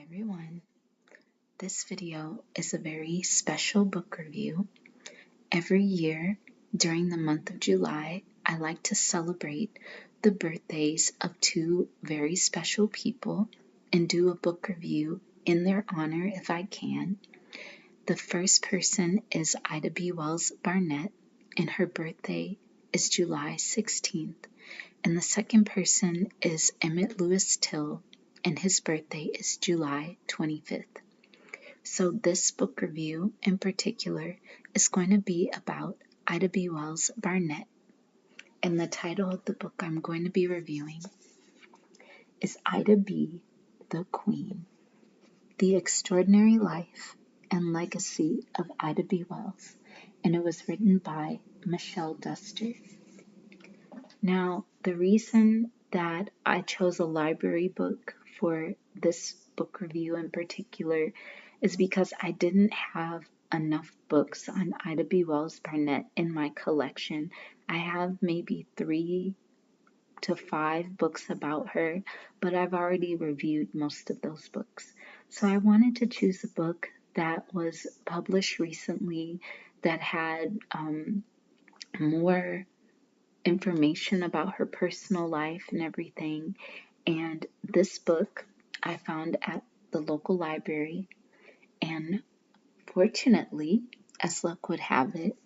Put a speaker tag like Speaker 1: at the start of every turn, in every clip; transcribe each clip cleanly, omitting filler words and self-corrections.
Speaker 1: everyone. This video is a very special book review. Every year during the month of July, I like to celebrate the birthdays of two very special people and do a book review in their honor if I can. The first person is Ida B. Wells-Barnett, and her birthday is July 16th. And the second person is Emmett Lewis Till, and his birthday is July 25th. So this book review in particular is going to be about Ida B. Wells-Barnett. And the title of the book I'm going to be reviewing is Ida B. the Queen: The Extraordinary Life and Legacy of Ida B. Wells. And it was written by Michelle Duster. Now, the reason that I chose a library book for this book review in particular is because I didn't have enough books on Ida B. Wells-Barnett in my collection. I have maybe 3 to 5 books about her, but I've already reviewed most of those books. So I wanted to choose a book that was published recently that had more information about her personal life and everything. And this book I found at the local library, and fortunately, as luck would have it,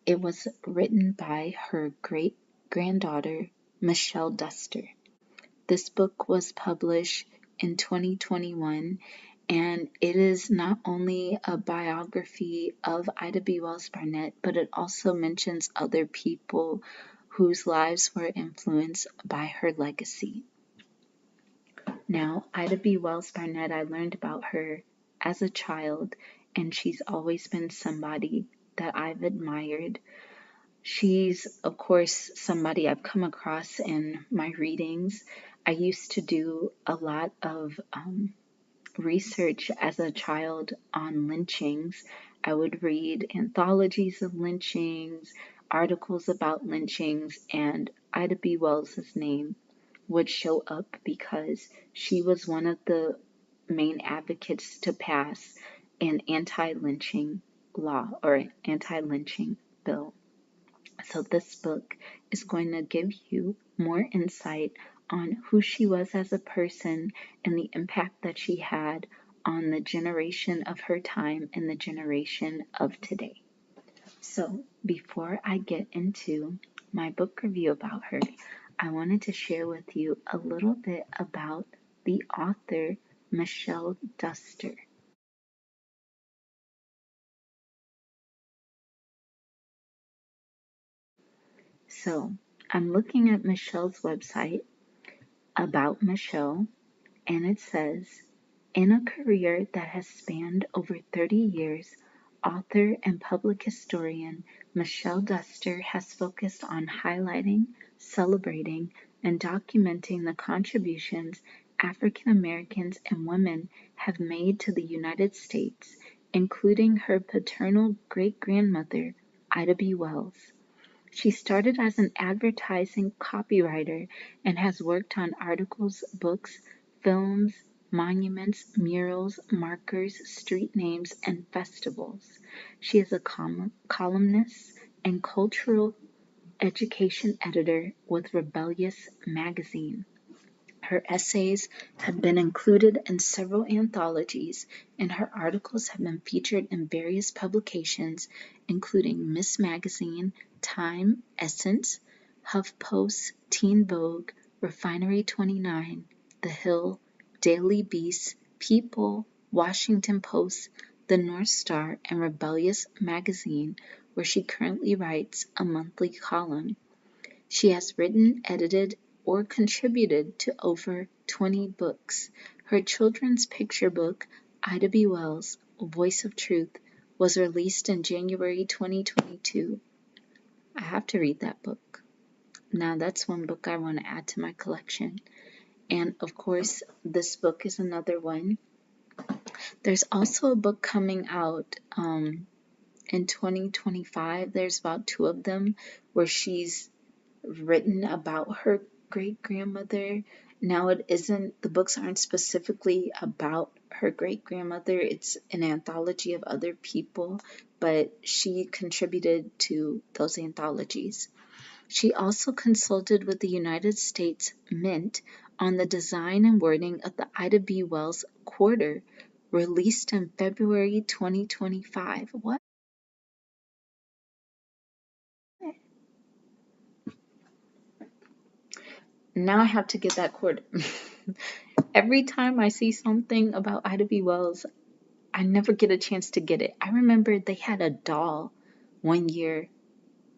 Speaker 1: it was written by her great-granddaughter, Michelle Duster. This book was published in 2021, and it is not only a biography of Ida B. Wells-Barnett, but it also mentions other people whose lives were influenced by her legacy. Now, Ida B. Wells-Barnett, I learned about her as a child, and she's always been somebody that I've admired. She's, of course, somebody I've come across in my readings. I used to do a lot of research as a child on lynchings. I would read anthologies of lynchings, articles about lynchings, and Ida B. Wells' name would show up because she was one of the main advocates to pass an anti-lynching law or anti-lynching bill. So this book is going to give you more insight on who she was as a person and the impact that she had on the generation of her time and the generation of today. So before I get into my book review about her, I wanted to share with you a little bit about the author, Michelle Duster. So I'm looking at Michelle's website, About Michelle, and it says, in a career that has spanned over 30 years, author and public historian Michelle Duster has focused on highlighting, celebrating, and documenting the contributions African Americans and women have made to the United States, including her paternal great-grandmother, Ida B. Wells. She started as an advertising copywriter and has worked on articles, books, films, monuments, murals, markers, street names, and festivals. She is a columnist and cultural education editor with Rebellious magazine. Her essays have been included in several anthologies, and her articles have been featured in various publications, including Miss Magazine, Time, Essence, HuffPost, Teen Vogue, Refinery 29, The Hill, Daily Beast, People, Washington Post, The North Star, and Rebellious magazine, where she currently writes a monthly column. She has written, edited, or contributed to over 20 books. Her children's picture book, Ida B. Wells, Voice of Truth, was released in January 2022. I have to read that book. Now that's one book I want to add to my collection. And of course, this book is another one. There's also a book coming out in 2025. There's about 2 of them where she's written about her great-grandmother Now, the books aren't specifically about her great-grandmother. It's an anthology of other people, but she contributed to those anthologies. She also consulted with the United States Mint on the design and wording of the Ida B. Wells Quarter, released in February 2025. What? Now I have to get that quarter. Every time I see something about Ida B. Wells, I never get a chance to get it. I remember they had a doll one year,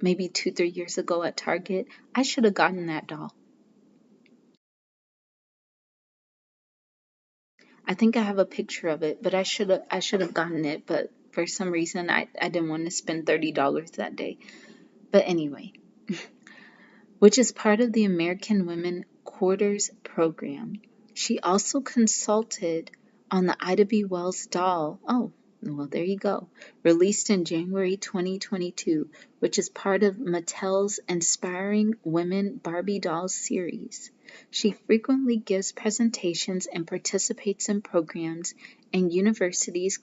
Speaker 1: maybe 2, 3 years ago at Target. I should have gotten that doll. I think I have a picture of it, but I should have gotten it, but for some reason I didn't want to spend $30 that day. But anyway, which is part of the American Women Quarters program. She also consulted on the Ida B. Wells doll. Oh, well, there you go. Released in January 2022, which is part of Mattel's Inspiring Women Barbie Dolls series. She frequently gives presentations and participates in programs in universities,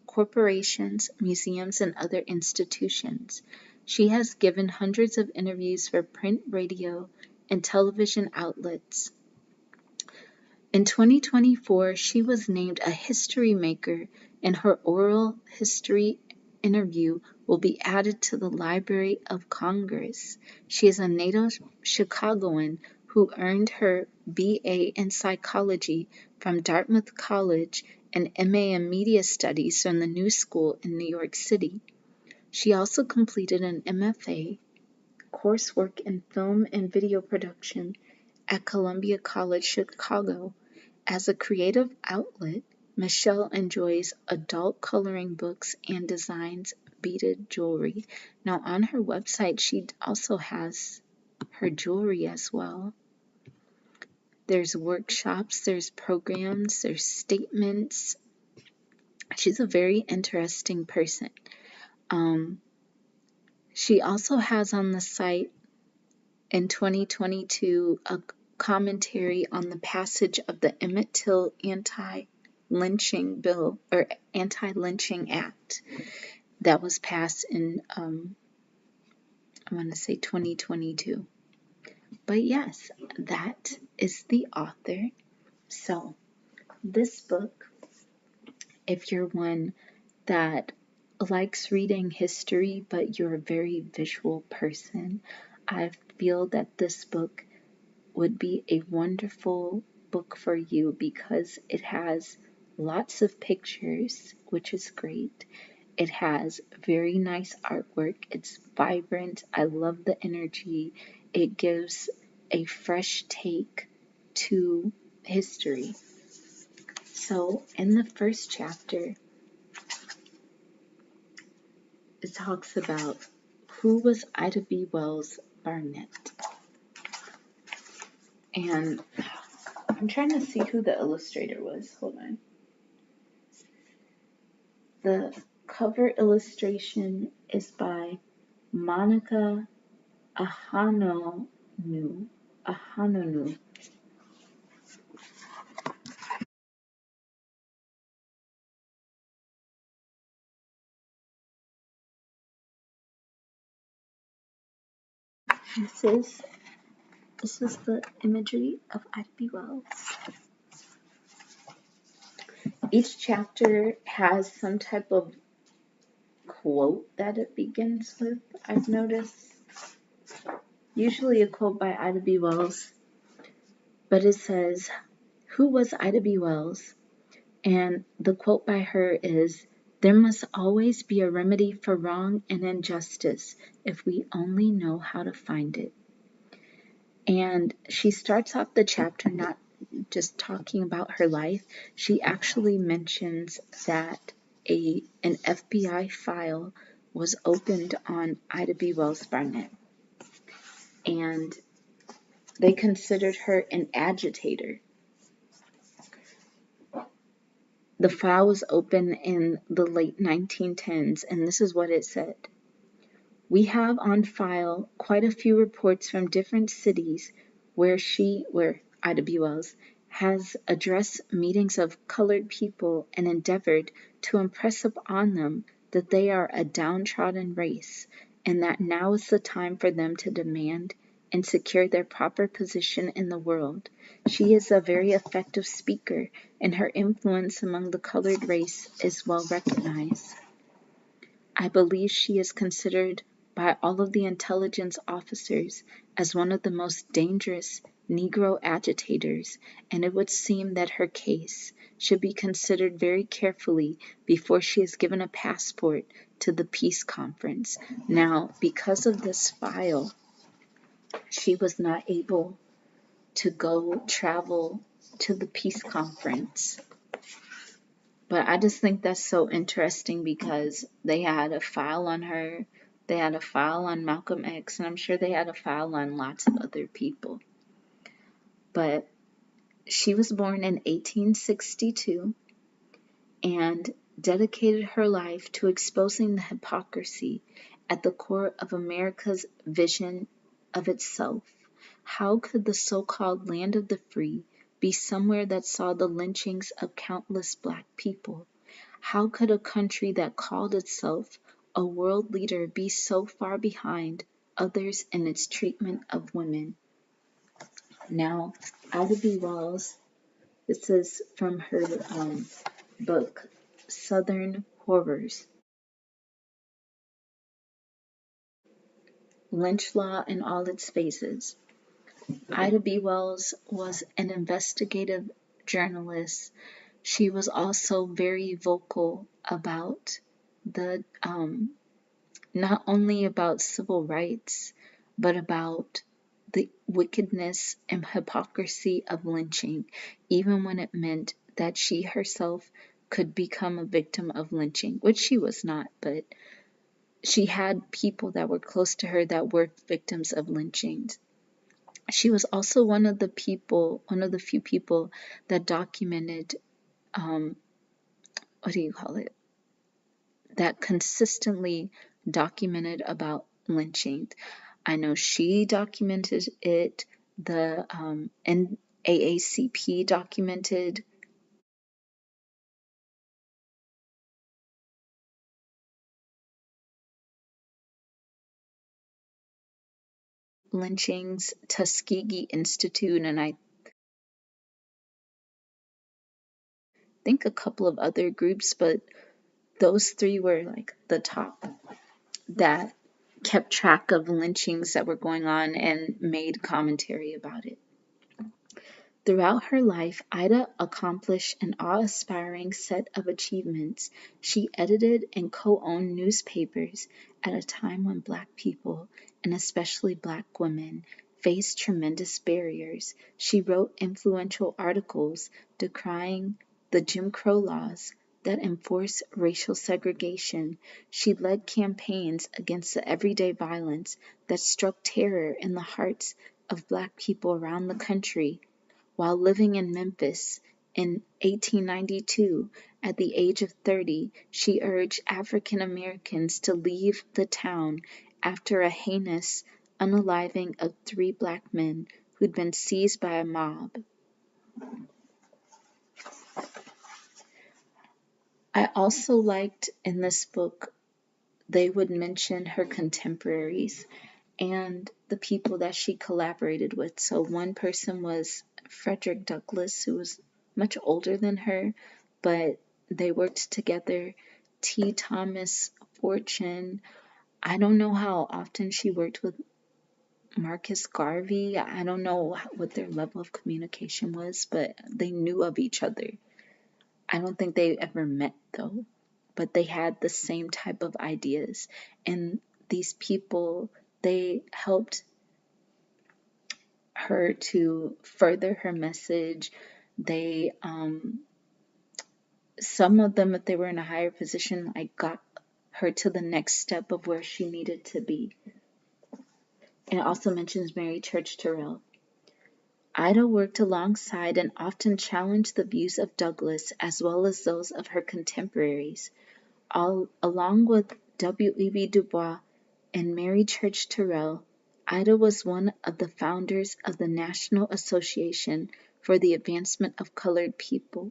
Speaker 1: corporations, museums, and other institutions. She has given hundreds of interviews for print, radio, and television outlets. In 2024, she was named a history maker, and her oral history interview will be added to the Library of Congress. She is a native Chicagoan who earned her BA in psychology from Dartmouth College and MA in media studies from the New School in New York City. She also completed an MFA coursework in film and video production at Columbia College Chicago. As a creative outlet, Michelle enjoys adult coloring books and designs beaded jewelry. Now, on her website, she also has her jewelry as well. There's workshops, there's programs, there's statements. She's a very interesting person. She also has on the site in 2022 a commentary on the passage of the Emmett Till anti-lynching bill or anti-lynching act that was passed in I want to say 2022. But yes, that is the author. So this book, if you're one that likes reading history but you're a very visual person, I feel that this book would be a wonderful book for you because it has lots of pictures, which is great. It has very nice artwork. It's vibrant. I love the energy. It gives a fresh take to history. So, in the first chapter, it talks about who was Ida B. Wells-Barnett. And I'm trying to see who the illustrator was. Hold on. The cover illustration is by Monica Ahanonu. This is the imagery of Ida B. Wells. Each chapter has some type of quote that it begins with, I've noticed. Usually a quote by Ida B. Wells, but it says, "Who was Ida B. Wells?" And the quote by her is, "There must always be a remedy for wrong and injustice if we only know how to find it." And she starts off the chapter not just talking about her life. She actually mentions that an FBI file was opened on Ida B. Wells-Barnett. And they considered her an agitator. The file was open in the late 1910s, and this is what it said. "We have on file quite a few reports from different cities where Ida B. Wells, has addressed meetings of colored people and endeavored to impress upon them that they are a downtrodden race and that now is the time for them to demand and secure their proper position in the world. She is a very effective speaker, and her influence among the colored race is well recognized. I believe she is considered by all of the intelligence officers as one of the most dangerous Negro agitators, and it would seem that her case should be considered very carefully before she is given a passport to the peace conference. Now, because of this file, she was not able to go travel to the peace conference. But I just think that's so interesting because they had a file on her, they had a file on Malcolm X, and I'm sure they had a file on lots of other people. But she was born in 1862 and dedicated her life to exposing the hypocrisy at the core of America's vision of itself. How could the so-called land of the free be somewhere that saw the lynchings of countless black people? How could a country that called itself a world leader be so far behind others in its treatment of women? Now, Ida B. Wells, this is from her book, Southern Horrors, Lynch Law in All Its Phases. Ida B. Wells was an investigative journalist. She was also very vocal about the not only about civil rights, but about the wickedness and hypocrisy of lynching, even when it meant that she herself could become a victim of lynching, which she was not, but she had people that were close to her that were victims of lynchings. She was also one of the few people that documented, that consistently documented about lynching. I know she documented it, the NAACP documented lynchings, Tuskegee Institute, and I think a couple of other groups, but those three were like the top that kept track of lynchings that were going on and made commentary about it. Throughout her life, Ida accomplished an awe-inspiring set of achievements. She edited and co-owned newspapers at a time when Black people, and especially Black women, faced tremendous barriers. She wrote influential articles decrying the Jim Crow laws that enforce racial segregation. She led campaigns against the everyday violence that struck terror in the hearts of Black people around the country. While living in Memphis in 1892, at the age of 30, she urged African Americans to leave the town after a heinous unaliving of 3 Black men who'd been seized by a mob. I also liked in this book, they would mention her contemporaries and the people that she collaborated with. So one person was Frederick Douglass, who was much older than her, but they worked together. T. Thomas Fortune. I don't know how often she worked with Marcus Garvey. I don't know what their level of communication was, but they knew of each other. I don't think they ever met though, but they had the same type of ideas. And these people, they helped her to further her message. They, some of them, if they were in a higher position, like got her to the next step of where she needed to be. And it also mentions Mary Church Terrell. Ida worked alongside and often challenged the views of Douglass as well as those of her contemporaries. Along with W.E.B. Du Bois and Mary Church Terrell, Ida was one of the founders of the National Association for the Advancement of Colored People.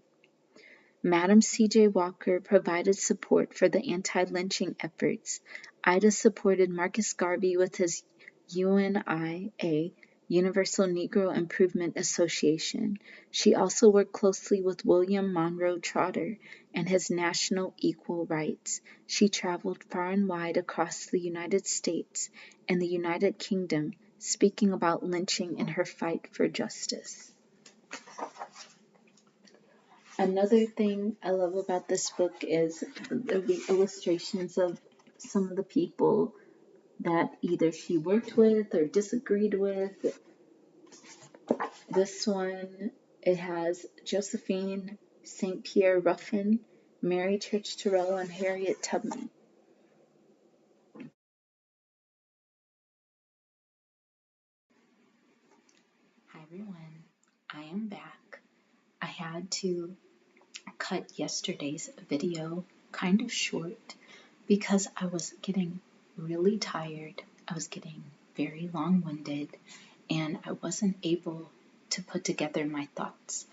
Speaker 1: Madam C.J. Walker provided support for the anti-lynching efforts. Ida supported Marcus Garvey with his UNIA, Universal Negro Improvement Association. She also worked closely with William Monroe Trotter and his National Equal Rights. She traveled far and wide across the United States and the United Kingdom, speaking about lynching in her fight for justice. Another thing I love about this book is the illustrations of some of the people that either she worked with or disagreed with. This one, it has Josephine St. Pierre Ruffin, Mary Church Terrell, and Harriet Tubman. Hi everyone, I am back. I had to cut yesterday's video kind of short because I was getting really tired. I was getting very long-winded and I wasn't able to put together my thoughts.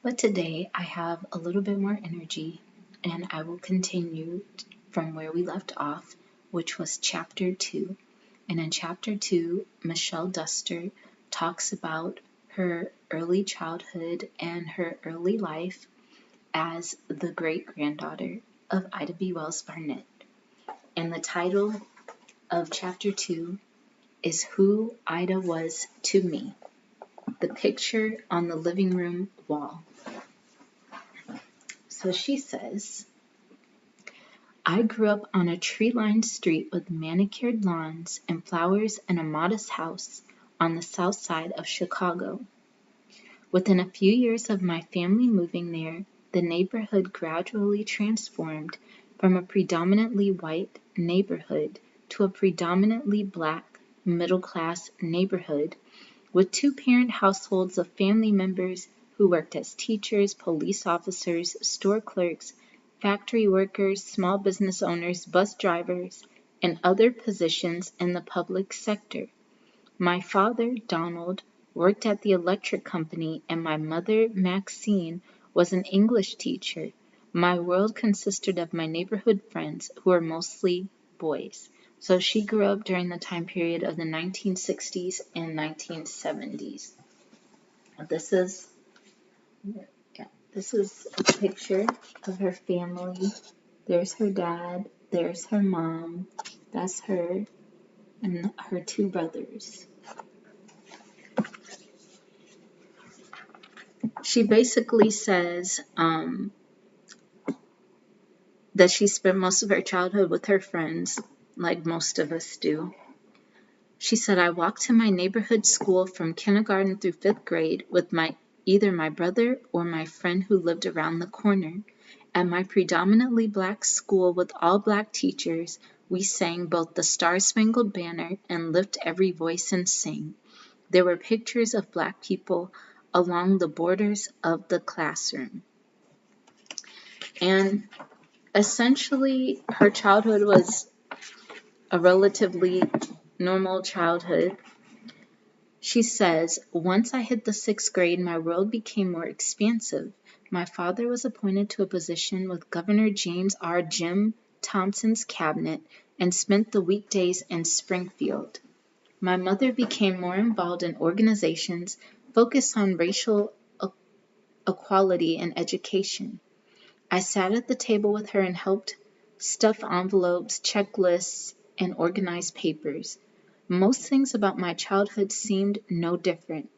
Speaker 1: But today I have a little bit more energy and I will continue from where we left off, which was chapter 2. And in chapter 2, Michelle Duster talks about her early childhood and her early life as the great-granddaughter of Ida B. Wells-Barnett. And the title of chapter 2 is Who Ida Was to Me, the picture on the living room wall. So she says, I grew up on a tree-lined street with manicured lawns and flowers and a modest house on the south side of Chicago. Within a few years of my family moving there, the neighborhood gradually transformed from a predominantly white neighborhood to a predominantly black middle-class neighborhood with two-parent households of family members who worked as teachers, police officers, store clerks, factory workers, small business owners, bus drivers, and other positions in the public sector. My father, Donald, worked at the electric company, and my mother, Maxine, was an English teacher. My world consisted of my neighborhood friends, who were mostly boys. So she grew up during the time period of the 1960s and 1970s. This is a picture of her family. There's her dad, there's her mom, that's her, and her two brothers. She basically says that she spent most of her childhood with her friends, like most of us do. She said, I walked to my neighborhood school from kindergarten through 5th grade with either my brother or my friend who lived around the corner. At my predominantly black school with all black teachers, we sang both the Star-Spangled Banner and Lift Every Voice and Sing. There were pictures of black people along the borders of the classroom. And essentially, her childhood was a relatively normal childhood. She says, once I hit the 6th grade, my world became more expansive. My father was appointed to a position with Governor James R. Jim Thompson's cabinet and spent the weekdays in Springfield. My mother became more involved in organizations focused on racial equality and education. I sat at the table with her and helped stuff envelopes, check lists, and organize papers. Most things about my childhood seemed no different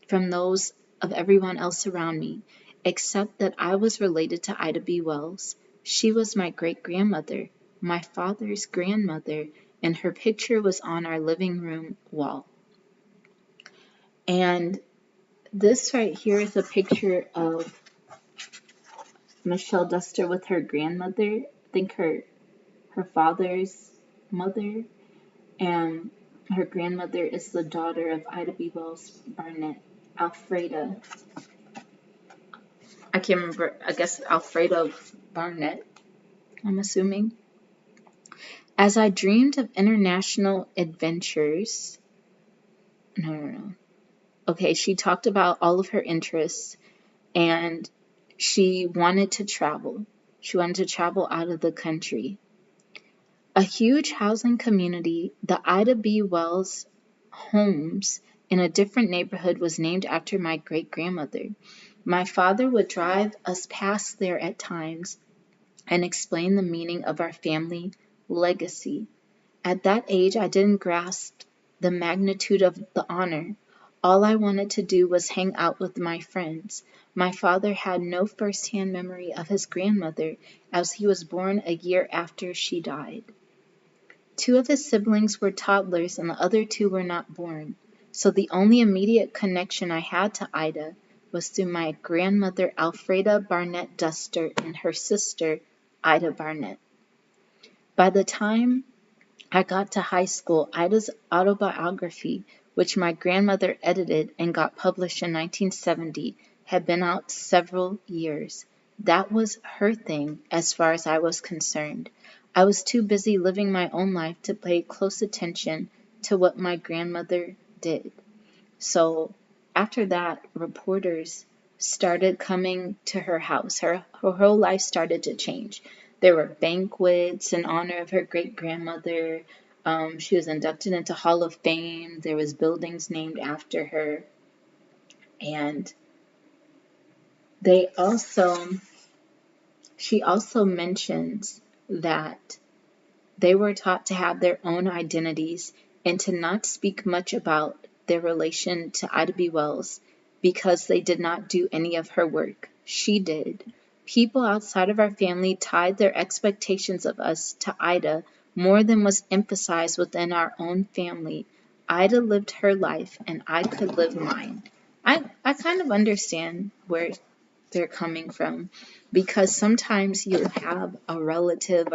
Speaker 1: from those of everyone else around me, except that I was related to Ida B. Wells. She was my great-grandmother, my father's grandmother, and her picture was on our living room wall. And this right here is a picture of Michelle Duster with her grandmother. I think her father's mother, and her grandmother is the daughter of Ida B. Wells-Barnett, Alfreda. I can't remember, I guess Alfreda Barnett, I'm assuming. As I dreamed of international adventures, no. Okay, she talked about all of her interests, and she wanted to travel. She wanted to travel out of the country. A huge housing community, the Ida B. Wells homes in a different neighborhood, was named after my great-grandmother. My father would drive us past there at times and explain the meaning of our family legacy. At that age, I didn't grasp the magnitude of the honor. All I wanted to do was hang out with my friends. My father had no first-hand memory of his grandmother, as he was born a year after she died. 2 of his siblings were toddlers and the other 2 were not born, so the only immediate connection I had to Ida was through my grandmother Alfreda Barnett Duster and her sister Ida Barnett. By the time I got to high school, Ida's autobiography, which my grandmother edited and got published in 1970, had been out several years. That was her thing as far as I was concerned. I was too busy living my own life to pay close attention to what my grandmother did. So after that, reporters started coming to her house. Her whole life started to change. There were banquets in honor of her great-grandmother. She was inducted into Hall of Fame. There was buildings named after her. And she also mentions that they were taught to have their own identities and to not speak much about their relation to Ida B. Wells because they did not do any of her work. She did. People outside of our family tied their expectations of us to Ida more than was emphasized within our own family. Ida lived her life and I could live mine. I kind of understand where they're coming from, because sometimes you have a relative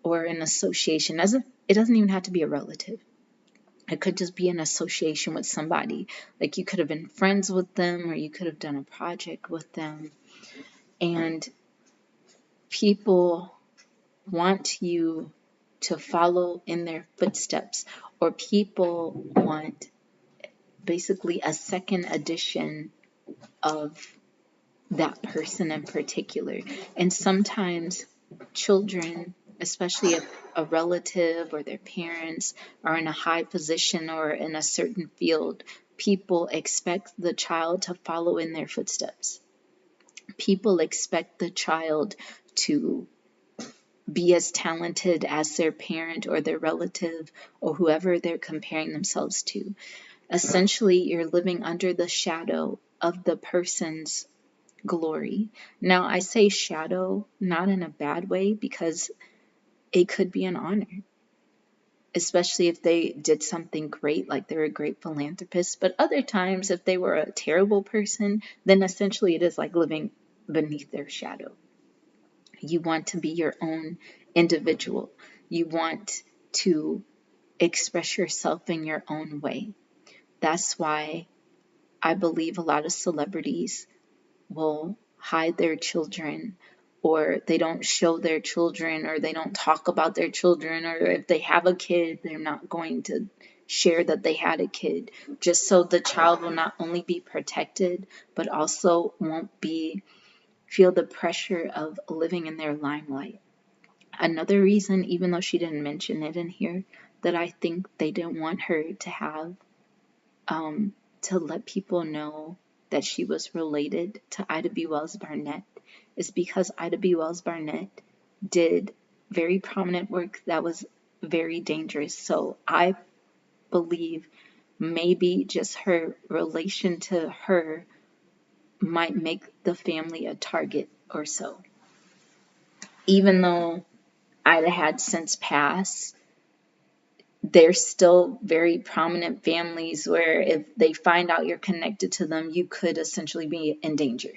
Speaker 1: or an association. It doesn't even have to be a relative. It could just be an association with somebody. Like you could have been friends with them or you could have done a project with them. And people want you to follow in their footsteps, or people want basically a second edition of that person in particular. And sometimes children, especially if a relative or their parents are in a high position or in a certain field, people expect the child to follow in their footsteps. People expect the child to be as talented as their parent or their relative or whoever they're comparing themselves to. Essentially, you're living under the shadow of the person's glory. Now, I say shadow not in a bad way, because it could be an honor, especially if they did something great, like they're a great philanthropist. But other times, if they were a terrible person, then essentially it is like living beneath their shadow. You want to be your own individual. You want to express yourself in your own way. That's why I believe a lot of celebrities will hide their children, or they don't show their children, or they don't talk about their children, or if they have a kid, they're not going to share that they had a kid, just so the child will not only be protected, but also won't feel the pressure of living in their limelight. Another reason, even though she didn't mention it in here, that I think they didn't want her to have to let people know that she was related to Ida B. Wells-Barnett is because Ida B. Wells-Barnett did very prominent work that was very dangerous. So I believe maybe just her relation to her might make the family a target or so. Even though Ida had since passed, there's still very prominent families where if they find out you're connected to them, you could essentially be in danger.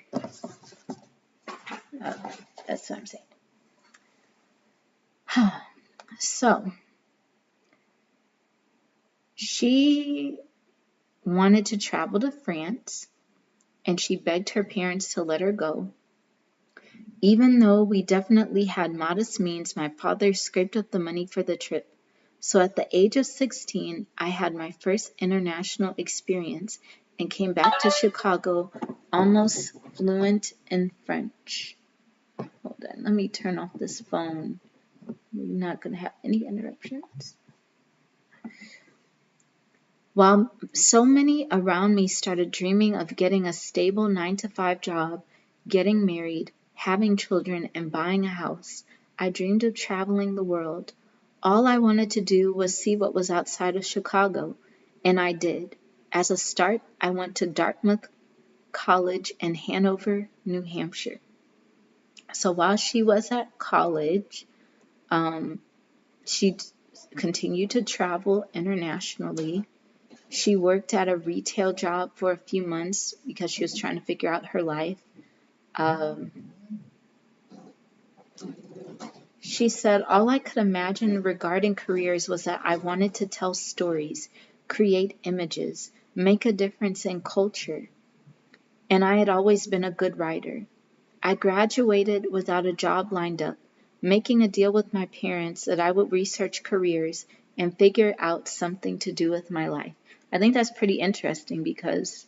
Speaker 1: That's what I'm saying. So, she wanted to travel to France, and she begged her parents to let her go. Even though we definitely had modest means, my father scraped up the money for the trip. So at the age of 16, I had my first international experience and came back to Chicago almost fluent in French. Hold on, let me turn off this phone. We're not going to have any interruptions. While so many around me started dreaming of getting a stable 9-to-5 job, getting married, having children, and buying a house, I dreamed of traveling the world. All I wanted to do was see what was outside of Chicago, and I did. As a start, I went to Dartmouth College in Hanover, New Hampshire. So while she was at college, she continued to travel internationally. She worked at a retail job for a few months because she was trying to figure out her life. She said, all I could imagine regarding careers was that I wanted to tell stories, create images, make a difference in culture. And I had always been a good writer. I graduated without a job lined up, making a deal with my parents that I would research careers and figure out something to do with my life. I think that's pretty interesting because,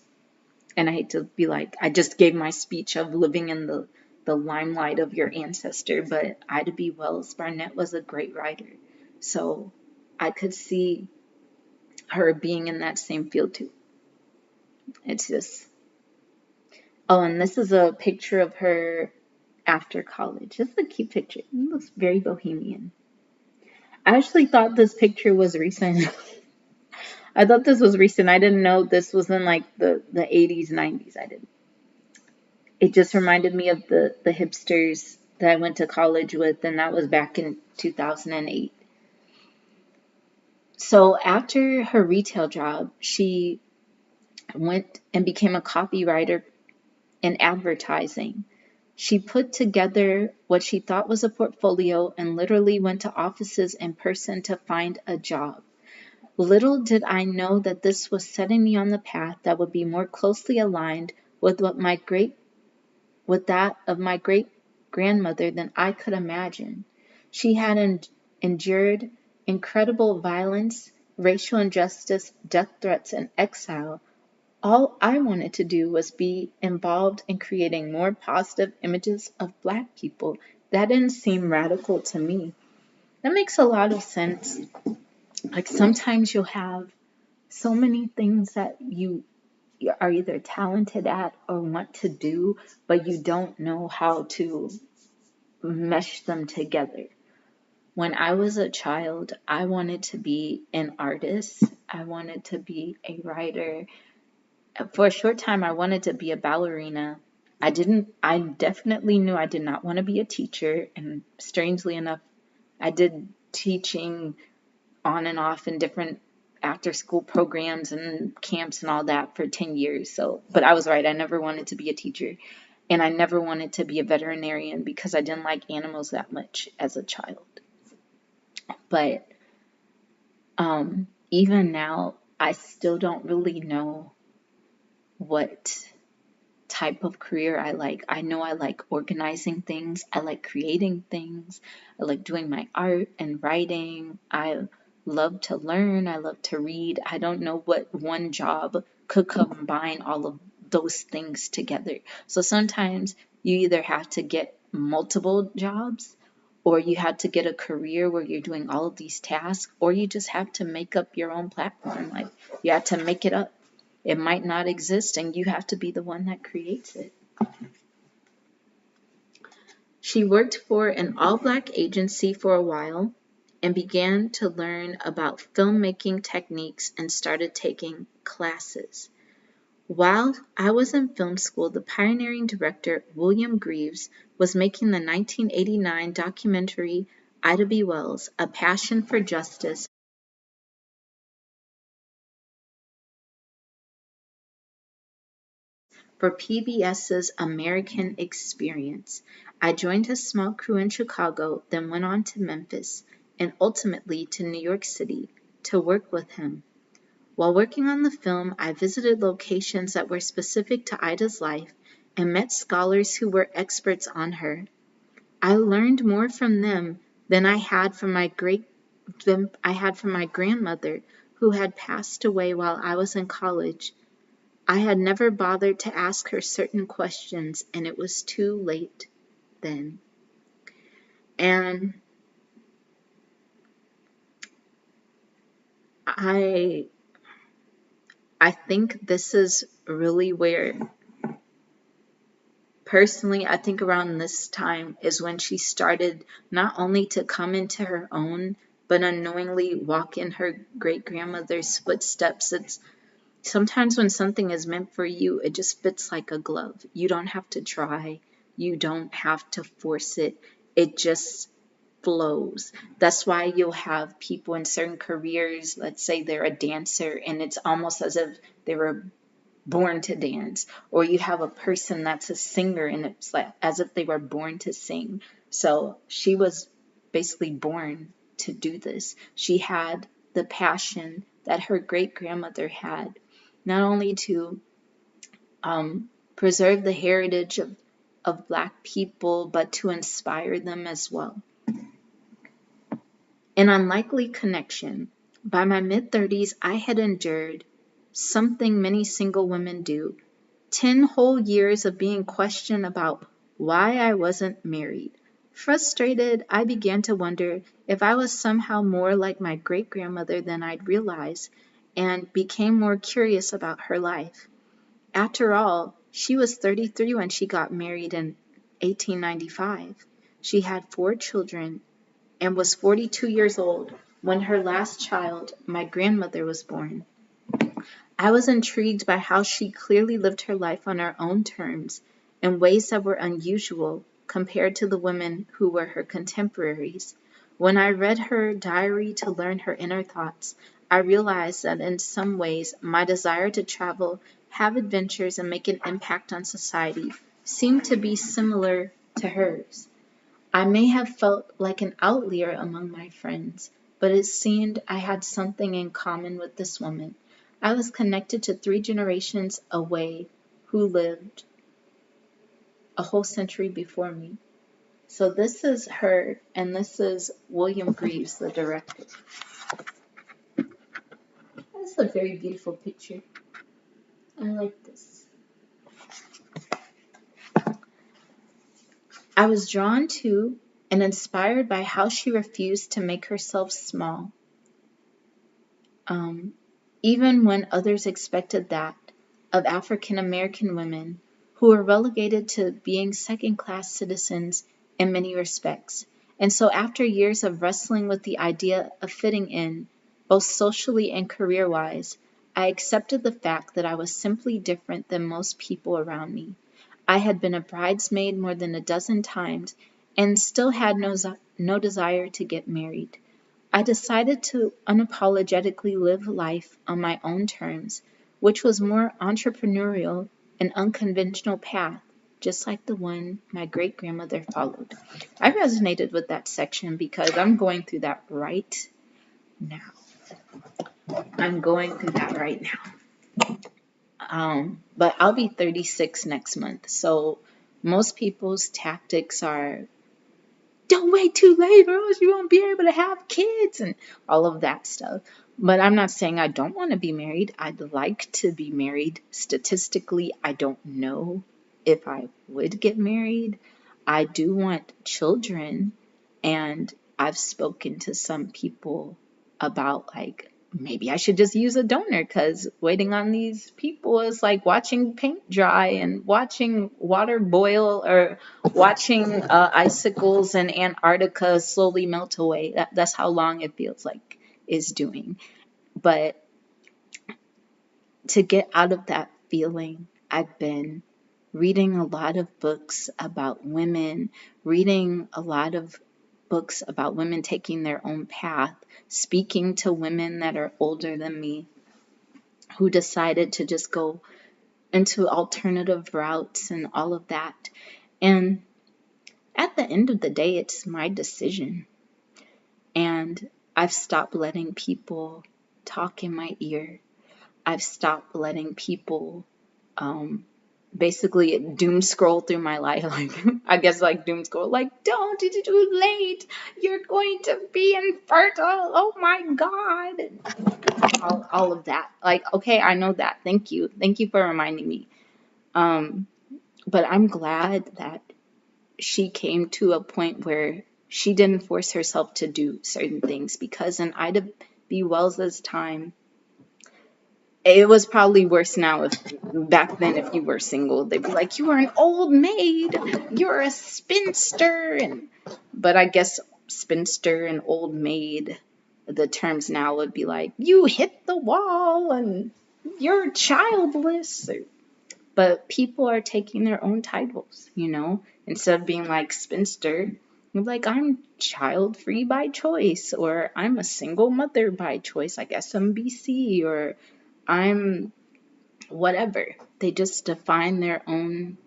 Speaker 1: and I hate to be like, I just gave my speech of living in the limelight of your ancestor, but Ida B. Wells-Barnett was a great writer. So I could see her being in that same field too. It's just, oh, and this is a picture of her after college. This is a cute picture. It looks very bohemian. I actually thought this picture was recent. I thought this was recent. I didn't know this was in like the 80s, 90s. I didn't. It just reminded me of the hipsters that I went to college with, and that was back in 2008. So after her retail job, she went and became a copywriter in advertising. She put together what she thought was a portfolio and literally went to offices in person to find a job. Little did I know that this was setting me on the path that would be more closely aligned with that of my great-grandmother than I could imagine. She had endured incredible violence, racial injustice, death threats, and exile. All I wanted to do was be involved in creating more positive images of Black people. That didn't seem radical to me. That makes a lot of sense. Like sometimes you'll have so many things that you are either talented at or want to do, but you don't know how to mesh them together. When I was a child, I wanted to be an artist. I wanted to be a writer. For a short time, I wanted to be a ballerina. I definitely knew I did not want to be a teacher. And strangely enough, I did teaching on and off in different after school programs and camps and all that for 10 years. So, but I was right. I never wanted to be a teacher. And I never wanted to be a veterinarian because I didn't like animals that much as a child. But even now, I still don't really know what type of career I like. I know I like organizing things. I like creating things. I like doing my art and writing. I love to learn. I love to read. I don't know what one job could combine all of those things together. So sometimes you either have to get multiple jobs, or you have to get a career where you're doing all of these tasks, or you just have to make up your own platform. Like you have to make it up. It might not exist, and you have to be the one that creates it. She worked for an all-Black agency for a while and began to learn about filmmaking techniques and started taking classes. While I was in film school, the pioneering director, William Greaves, was making the 1989 documentary Ida B. Wells, A Passion for Justice, for PBS's American Experience. I joined his small crew in Chicago, then went on to Memphis, and ultimately to New York City to work with him. While working on the film, I visited locations that were specific to Ida's life and met scholars who were experts on her. I learned more from them than I had from my I had from my grandmother, who had passed away while I was in college. I had never bothered to ask her certain questions, and it was too late then. And I think this is really where, personally, I think around this time is when she started not only to come into her own, but unknowingly walk in her great-grandmother's footsteps. It's sometimes when something is meant for you, it just fits like a glove. You don't have to try. You don't have to force it. It just flows. That's why you'll have people in certain careers, let's say they're a dancer, and it's almost as if they were born to dance, or you have a person that's a singer and it's like as if they were born to sing. So she was basically born to do this. She had the passion that her great grandmother had, not only to preserve the heritage of Black people, but to inspire them as well. An unlikely connection. By my mid-30s, I had endured something many single women do: 10 whole years of being questioned about why I wasn't married. Frustrated, I began to wonder if I was somehow more like my great-grandmother than I'd realized, and became more curious about her life. After all, she was 33 when she got married in 1895. She had 4 children and was 42 years old when her last child, my grandmother, was born. I was intrigued by how she clearly lived her life on her own terms in ways that were unusual compared to the women who were her contemporaries. When I read her diary to learn her inner thoughts, I realized that in some ways my desire to travel, have adventures, and make an impact on society seemed to be similar to hers. I may have felt like an outlier among my friends, but it seemed I had something in common with this woman. I was connected to 3 generations away who lived a whole century before me. So this is her, and this is William Greaves, the director. That's a very beautiful picture. I like this. I was drawn to and inspired by how she refused to make herself small. Even when others expected that of African American women, who were relegated to being second-class citizens in many respects. And so after years of wrestling with the idea of fitting in, both socially and career-wise, I accepted the fact that I was simply different than most people around me. I had been a bridesmaid more than a dozen times and still had no desire to get married. I decided to unapologetically live life on my own terms, which was more entrepreneurial and unconventional path, just like the one my great-grandmother followed. I resonated with that section because I'm going through that right now. I'm going through that right now. But I'll be 36 next month, so most people's tactics are, don't wait too late or else you won't be able to have kids and all of that stuff. But I'm not saying I don't want to be married. I'd like to be married. Statistically, I don't know if I would get married. I do want children, and I've spoken to some people about like maybe I should just use a donor, because waiting on these people is like watching paint dry and watching water boil, or watching icicles in Antarctica slowly melt away. That's how long it feels like is doing. But to get out of that feeling, I've been reading a lot of books about women, reading a lot of books about women taking their own path, speaking to women that are older than me who decided to just go into alternative routes and all of that. And at the end of the day, it's my decision. And I've stopped letting people talk in my ear. I've stopped letting people basically doom scroll through my life. Like, I guess like doom scroll, like, don't, it's too late. You're going to be infertile. Oh my God. All of that. Like, okay, I know that. Thank you. Thank you for reminding me. But I'm glad that she came to a point where she didn't force herself to do certain things, because in Ida B. Wells's time, it was probably worse now. If back then, if you were single, they'd be like, you are an old maid, you're a spinster. But I guess spinster and old maid, the terms now would be like, you hit the wall and you're childless. But people are taking their own titles, instead of being like spinster, you're like, I'm child free by choice, or I'm a single mother by choice, like SMBC, or I'm whatever. They just define their own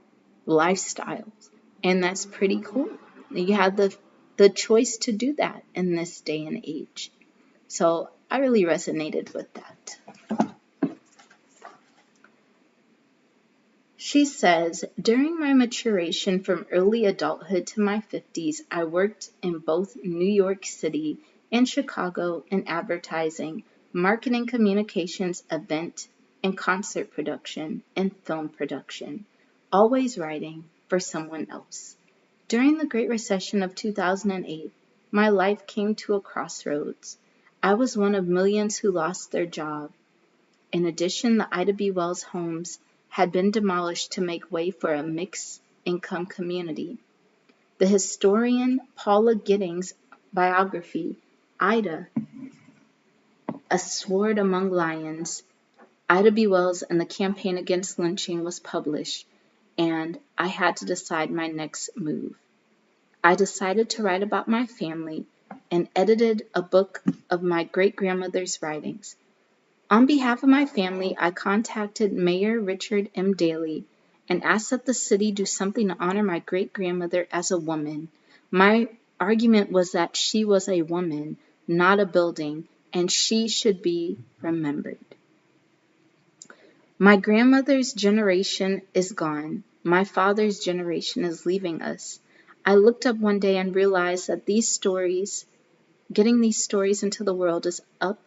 Speaker 1: lifestyles. And that's pretty cool. You have the choice to do that in this day and age. So I really resonated with that. She says, during my maturation from early adulthood to my 50s, I worked in both New York City and Chicago in advertising, marketing communications, event and concert production, and film production, always writing for someone else. During the Great Recession of 2008, my life came to a crossroads. I was one of millions who lost their job. In addition, the Ida B. Wells homes had been demolished to make way for a mixed-income community. The historian Paula Giddings' biography, Ida, A Sword Among Lions, Ida B. Wells and the Campaign Against Lynching, was published, and I had to decide my next move. I decided to write about my family and edited a book of my great-grandmother's writings. On behalf of my family, I contacted Mayor Richard M. Daley and asked that the city do something to honor my great-grandmother as a woman. My argument was that she was a woman, not a building, and she should be remembered. My grandmother's generation is gone. My father's generation is leaving us. I looked up one day and realized that getting these stories into the world is up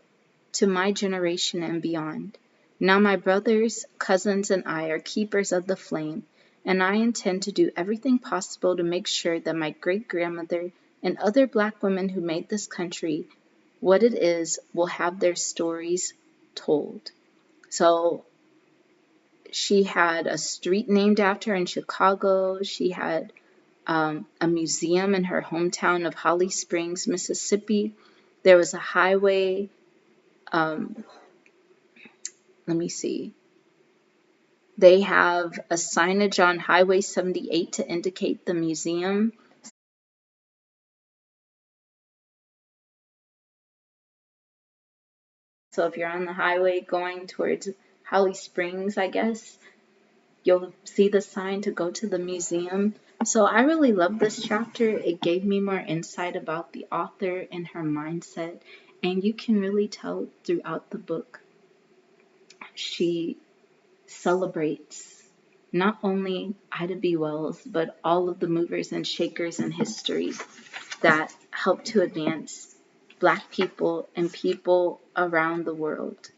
Speaker 1: to my generation and beyond. Now my brothers, cousins, and I are keepers of the flame, and I intend to do everything possible to make sure that my great-grandmother and other Black women who made this country what it is will have their stories told. So she had a street named after her in Chicago. She had a museum in her hometown of Holly Springs, Mississippi. There was a highway. Let me see. They have a signage on Highway 78 to indicate the museum. So if you're on the highway going towards Holly Springs, I guess, you'll see the sign to go to the museum. So I really love this chapter. It gave me more insight about the author and her mindset. And you can really tell throughout the book, she celebrates not only Ida B. Wells, but all of the movers and shakers in history that helped to advance Black people and people around the world.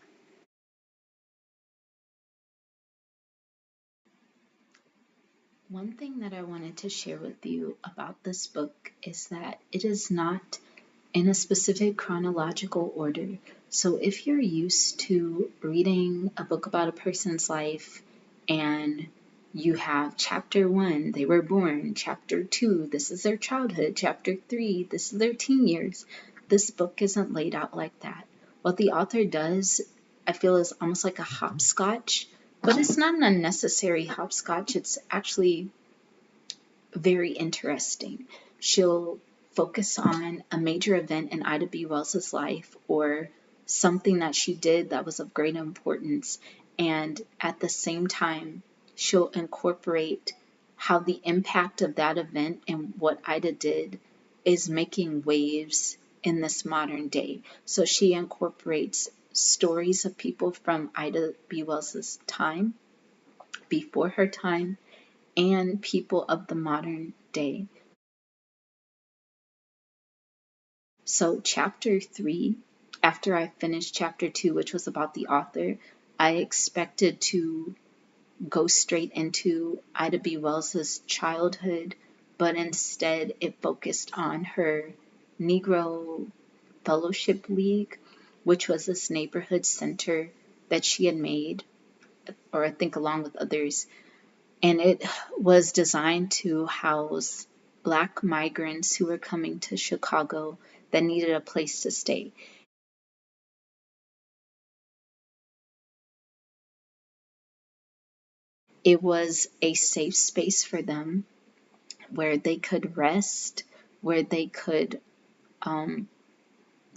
Speaker 1: One thing that I wanted to share with you about this book is that it is not in a specific chronological order. So if you're used to reading a book about a person's life and you have chapter 1, they were born, chapter 2, this is their childhood, chapter 3, this is their teen years, this book isn't laid out like that. What the author does, I feel, is almost like a hopscotch, but it's not an unnecessary hopscotch. It's actually very interesting. She'll focus on a major event in Ida B. Wells' life or something that she did that was of great importance, and at the same time, she'll incorporate how the impact of that event and what Ida did is making waves in this modern day. So she incorporates stories of people from Ida B. Wells' time, before her time and people of the modern day. So, chapter 3, after I finished chapter 2, which was about the author, I expected to go straight into Ida B. Wells's childhood, but instead it focused on her Negro Fellowship League, which was this neighborhood center that she had made, or I think along with others, and it was designed to house Black migrants who were coming to Chicago that needed a place to stay. It was a safe space for them where they could rest, where they could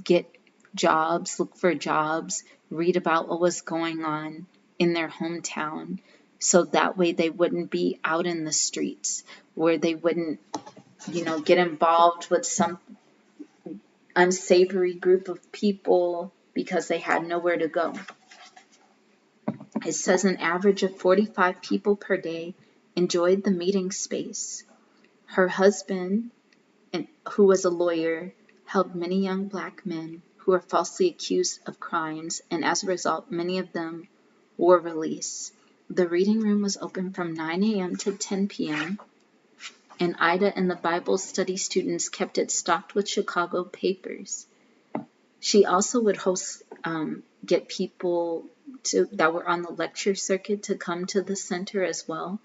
Speaker 1: get jobs, look for jobs, read about what was going on in their hometown. So that way they wouldn't be out in the streets, where they wouldn't, get involved with some unsavory group of people because they had nowhere to go. It says an average of 45 people per day enjoyed the meeting space. Her husband, who was a lawyer, held many young Black men who were falsely accused of crimes, and as a result, many of them were released. The reading room was open from 9 a.m. to 10 p.m., and Ida and the Bible study students kept it stocked with Chicago papers. She also would get people that were on the lecture circuit to come to the center as well.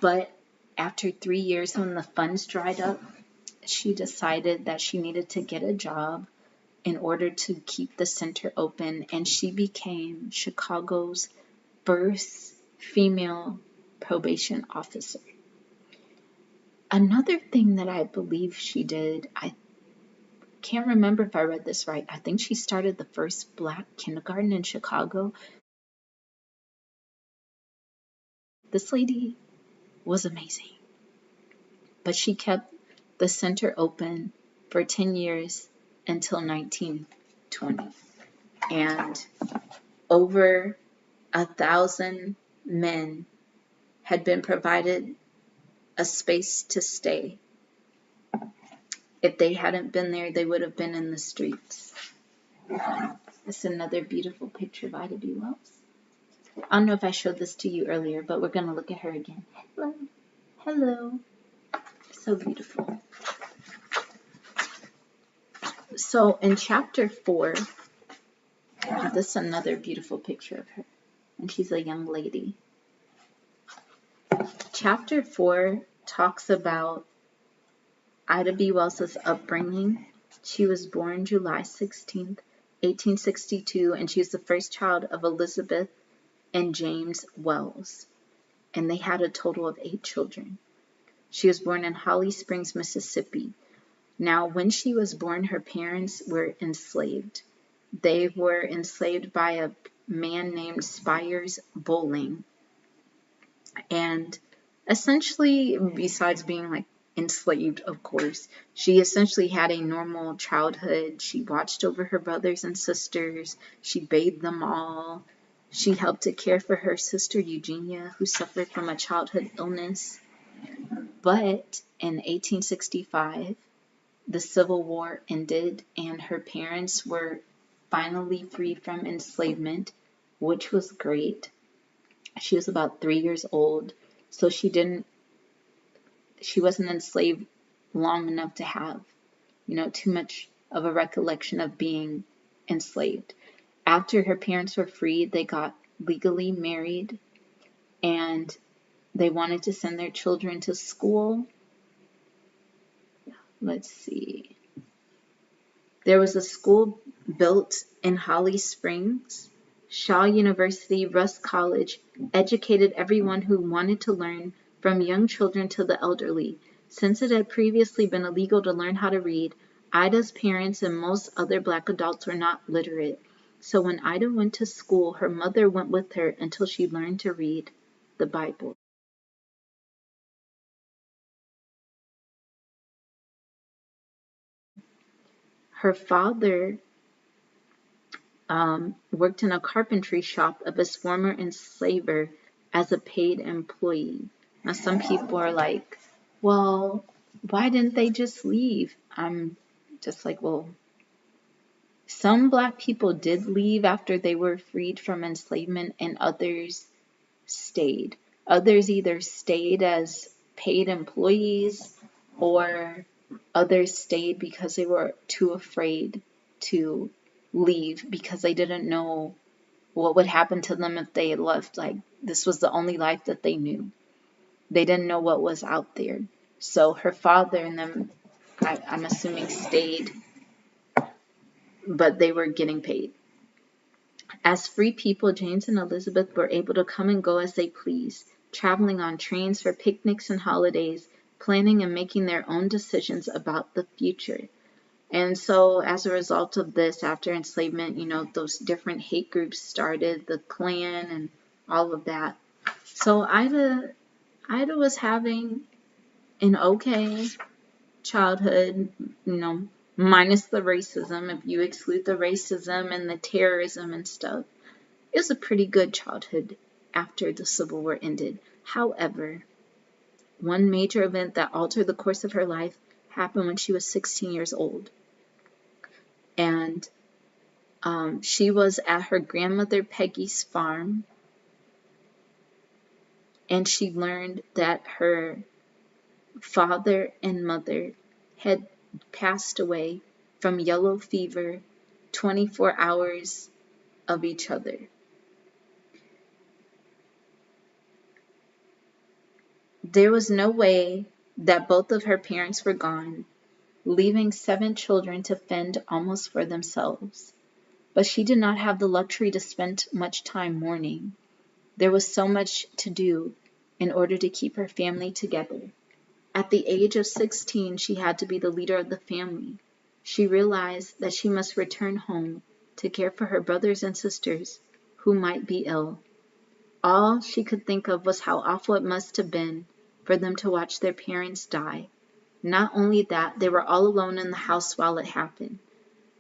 Speaker 1: But after 3 years, when the funds dried up, she decided that she needed to get a job in order to keep the center open, and she became Chicago's first female probation officer. Another thing that I believe she did, I can't remember if I read this right, I think she started the first Black kindergarten in Chicago. This lady was amazing. But she kept the center open for 10 years until 1920. And over 1,000 men had been provided a space to stay. If they hadn't been there, they would have been in the streets. It's another beautiful picture of Ida B. Wells. I don't know if I showed this to you earlier, but we're going to look at her again. Hello. Hello. So beautiful. So in chapter 4, this is another beautiful picture of her. And she's a young lady. Chapter 4 talks about Ida B. Wells' upbringing. She was born July 16th, 1862, and she was the first child of Elizabeth and James Wells. And they had a total of 8 children. She was born in Holly Springs, Mississippi. Now, when she was born, her parents were enslaved. They were enslaved by a man named Spires Bowling. And essentially, besides being enslaved, of course, she essentially had a normal childhood. She watched over her brothers and sisters. She bathed them all. She helped to care for her sister Eugenia, who suffered from a childhood illness. But in 1865, the Civil War ended, and her parents were finally freed from enslavement, which was great. She was about 3 years old, so she wasn't enslaved long enough to have, too much of a recollection of being enslaved. After her parents were freed, they got legally married, and they wanted to send their children to school. Let's see. There was a school built in Holly Springs. Shaw University, Rusk College educated everyone who wanted to learn, from young children to the elderly. Since it had previously been illegal to learn how to read, Ida's parents and most other Black adults were not literate. So when Ida went to school, her mother went with her until she learned to read the Bible. Her father worked in a carpentry shop of his former enslaver, as a paid employee. Now, some people are like, well, why didn't they just leave? I'm just like, well, some Black people did leave after they were freed from enslavement, and others stayed. Others either stayed as paid employees, or others stayed because they were too afraid to leave because they didn't know what would happen to them if they had left. Like, this was the only life that they knew. They didn't know what was out there. So her father and them, I'm assuming, stayed, but they were getting paid. As free people, James and Elizabeth were able to come and go as they pleased, traveling on trains for picnics and holidays, planning and making their own decisions about the future. And so as a result of this, after enslavement, those different hate groups started, the Klan and all of that. So Ida was having an okay childhood, minus the racism. If you exclude the racism and the terrorism and stuff, it was a pretty good childhood after the Civil War ended. However, one major event that altered the course of her life happened when she was 16 years old. And she was at her grandmother Peggy's farm, and she learned that her father and mother had passed away from yellow fever 24 hours of each other. There was no way that both of her parents were gone, leaving 7 children to fend almost for themselves. But she did not have the luxury to spend much time mourning. There was so much to do in order to keep her family together. At the age of 16, she had to be the leader of the family. She realized that she must return home to care for her brothers and sisters who might be ill. All she could think of was how awful it must have been for them to watch their parents die. Not only that, they were all alone in the house while it happened.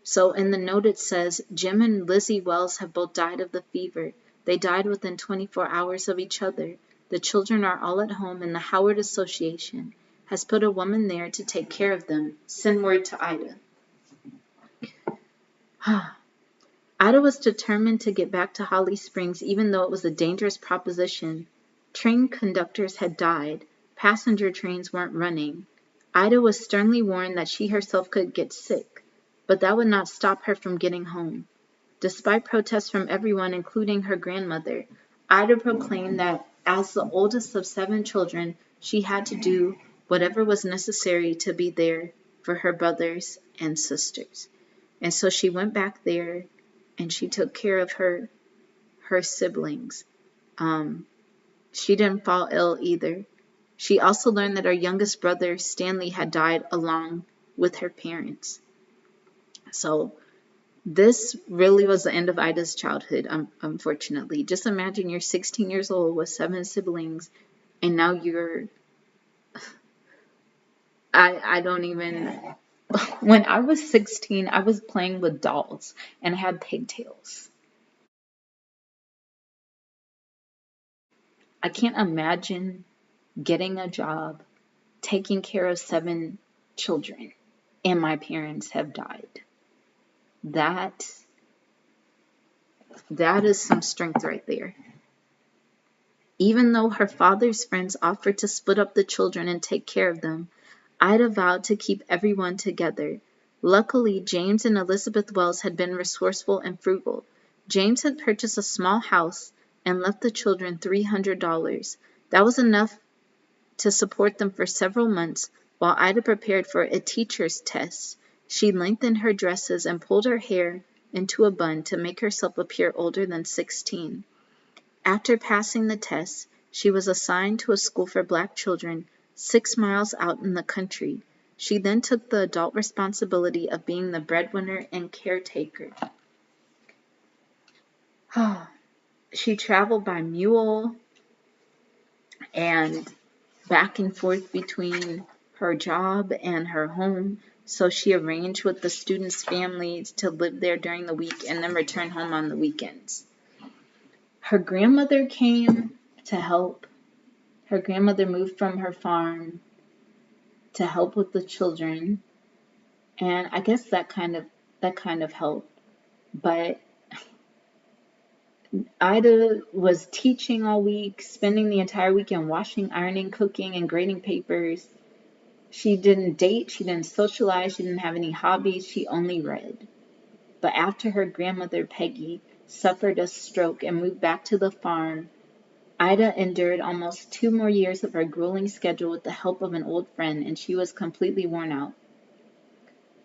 Speaker 1: So in the note it says, Jim and Lizzie Wells have both died of the fever. They died within 24 hours of each other. The children are all at home, and the Howard Association has put a woman there to take care of them. Send word to Ida. Ida was determined to get back to Holly Springs, even though it was a dangerous proposition. Train conductors had died. Passenger trains weren't running. Ida was sternly warned that she herself could get sick, but that would not stop her from getting home. Despite protests from everyone, including her grandmother, Ida proclaimed that as the oldest of 7 children, she had to do whatever was necessary to be there for her brothers and sisters. And so she went back there and she took care of her siblings. She didn't fall ill either. She also learned that her youngest brother, Stanley, had died along with her parents. So this really was the end of Ida's childhood, unfortunately. Just imagine you're 16 years old with 7 siblings, and now you're... I don't even... When I was 16, I was playing with dolls, and I had pigtails. I can't imagine getting a job, taking care of 7 children, and my parents have died. That is some strength right there. Even though her father's friends offered to split up the children and take care of them, Ida vowed to keep everyone together. Luckily, James and Elizabeth Wells had been resourceful and frugal. James had purchased a small house and left the children $300. That was enough to support them for several months while Ida prepared for a teacher's test. She lengthened her dresses and pulled her hair into a bun to make herself appear older than 16. After passing the test, she was assigned to a school for Black children 6 miles out in the country. She then took the adult responsibility of being the breadwinner and caretaker. She traveled by mule and back and forth between her job and her home. So she arranged with the students' families to live there during the week and then return home on the weekends. Her grandmother came to help. Her grandmother moved from her farm to help with the children, and I guess that kind of helped. But Ida was teaching all week, spending the entire weekend washing, ironing, cooking, and grading papers. She didn't date, she didn't socialize, she didn't have any hobbies, she only read. But after her grandmother, Peggy, suffered a stroke and moved back to the farm, Ida endured almost 2 more years of her grueling schedule with the help of an old friend, and she was completely worn out.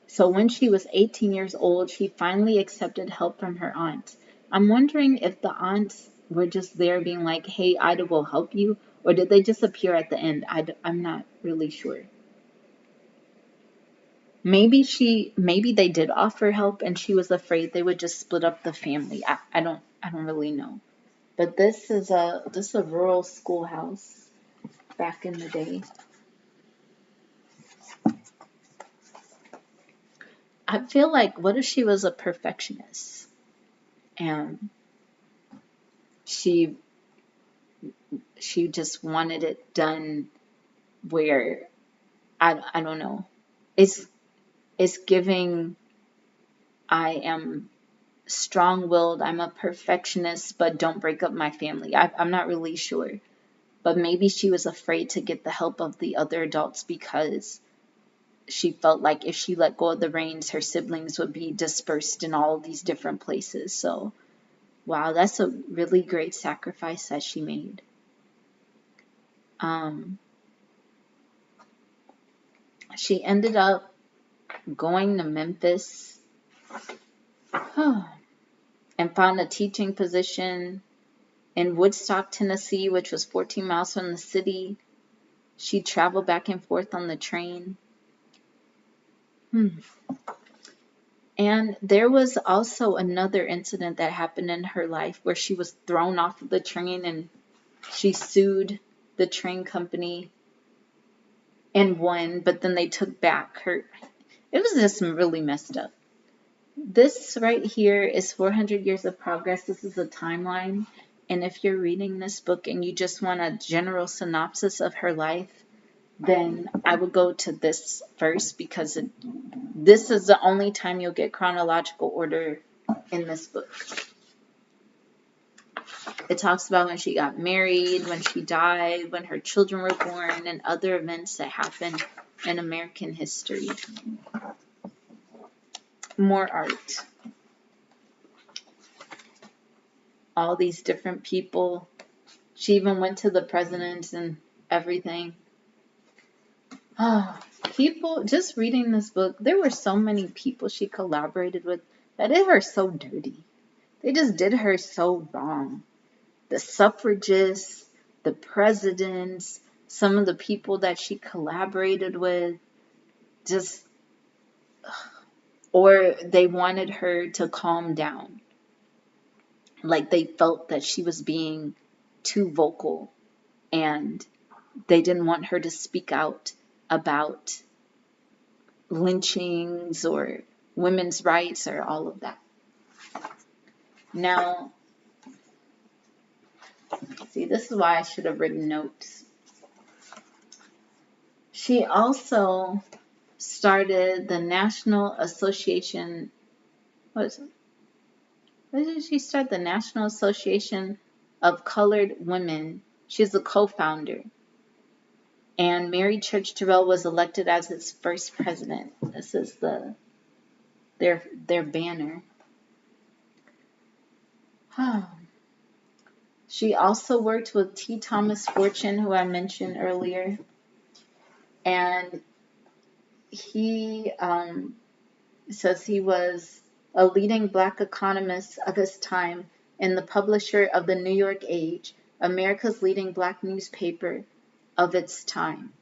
Speaker 1: So when she was 18 years old, she finally accepted help from her aunt. I'm wondering if the aunts were just there being like, hey, Ida will help you, or did they just appear at the end? I'm not really sure. Maybe they did offer help and she was afraid they would just split up the family. I don't really know. But this is a rural schoolhouse back in the day. I feel like, what if she was a perfectionist and she she just wanted it done where I don't know. It's it's giving, I am strong-willed, I'm a perfectionist, but don't break up my family. I'm not really sure. But maybe she was afraid to get the help of the other adults because she felt like if she let go of the reins, her siblings would be dispersed in all of these different places. So, wow, that's a really great sacrifice that she made. Um, she ended up going to Memphis and found a teaching position in Woodstock, Tennessee, which was 14 miles from the city. She traveled back and forth on the train. And there was also another incident that happened in her life where she was thrown off of the train and she sued the train company and won, but then they took back her. It was just really messed up. This right here is 400 Years of Progress. This is a timeline. And if you're reading this book and you just want a general synopsis of her life, then I would go to this first because this is the only time you'll get chronological order in this book. It talks about when she got married, when she died, when her children were born, and other events that happened in American history. More art. All these different people. She even went to the president and everything. Oh, people, just reading this book, there were so many people she collaborated with that did her so dirty. They just did her so wrong. The suffragists, the presidents, some of the people that she collaborated with, just, or they wanted her to calm down. Like they felt that she was being too vocal and they didn't want her to speak out about lynchings or women's rights or all of that. Now, see, this is why I should have written notes. She also started the National Association. What did she start? The National Association of Colored Women. She's a co-founder. And Mary Church Terrell was elected as its first president. This is their banner. She also worked with T. Thomas Fortune, who I mentioned earlier. And he says he was a leading black economist of his time and the publisher of the New York Age, America's leading black newspaper of its time.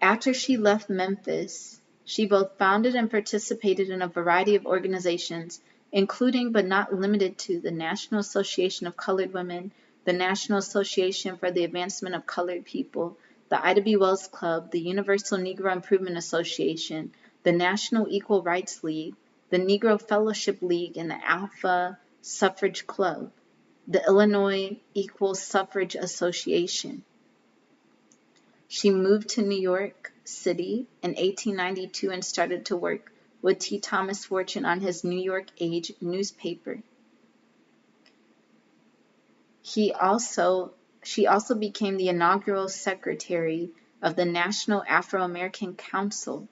Speaker 1: After she left Memphis, she both founded and participated in a variety of organizations, including but not limited to the National Association of Colored Women, the National Association for the Advancement of Colored People, the Ida B. Wells Club, the Universal Negro Improvement Association, the National Equal Rights League, the Negro Fellowship League, and the Alpha Suffrage Club. the Illinois Equal Suffrage Association. She moved to New York City in 1892 and started to work with T. Thomas Fortune on his New York Age newspaper. She also became the inaugural secretary of the National Afro-American Council.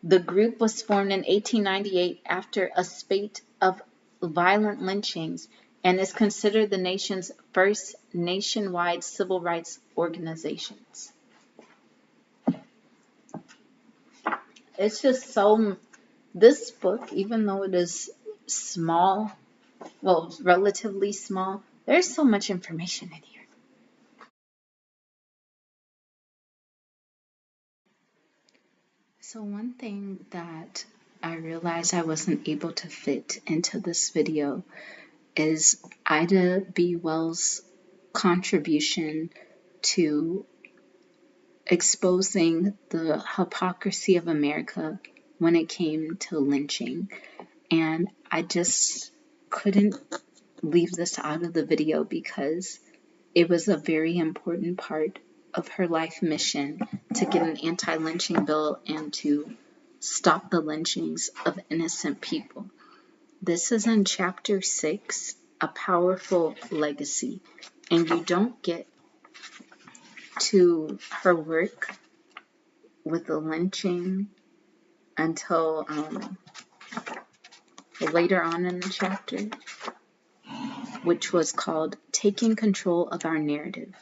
Speaker 1: The group was formed in 1898 after a spate of violent lynchings and is considered the nation's first nationwide civil rights organizations. It's just so, this book, even though it is small, well, relatively small, there's so much information in here. So one thing that I realized I wasn't able to fit into this video is Ida B. Wells' contribution to exposing the hypocrisy of America when it came to lynching. And I just couldn't leave this out of the video because it was a very important part of her life mission to get an anti-lynching bill and to stop the lynchings of innocent people. This is in chapter 6, A Powerful Legacy, and you don't get to her work with the lynching until later on in the chapter, which was called Taking Control of Our Narrative.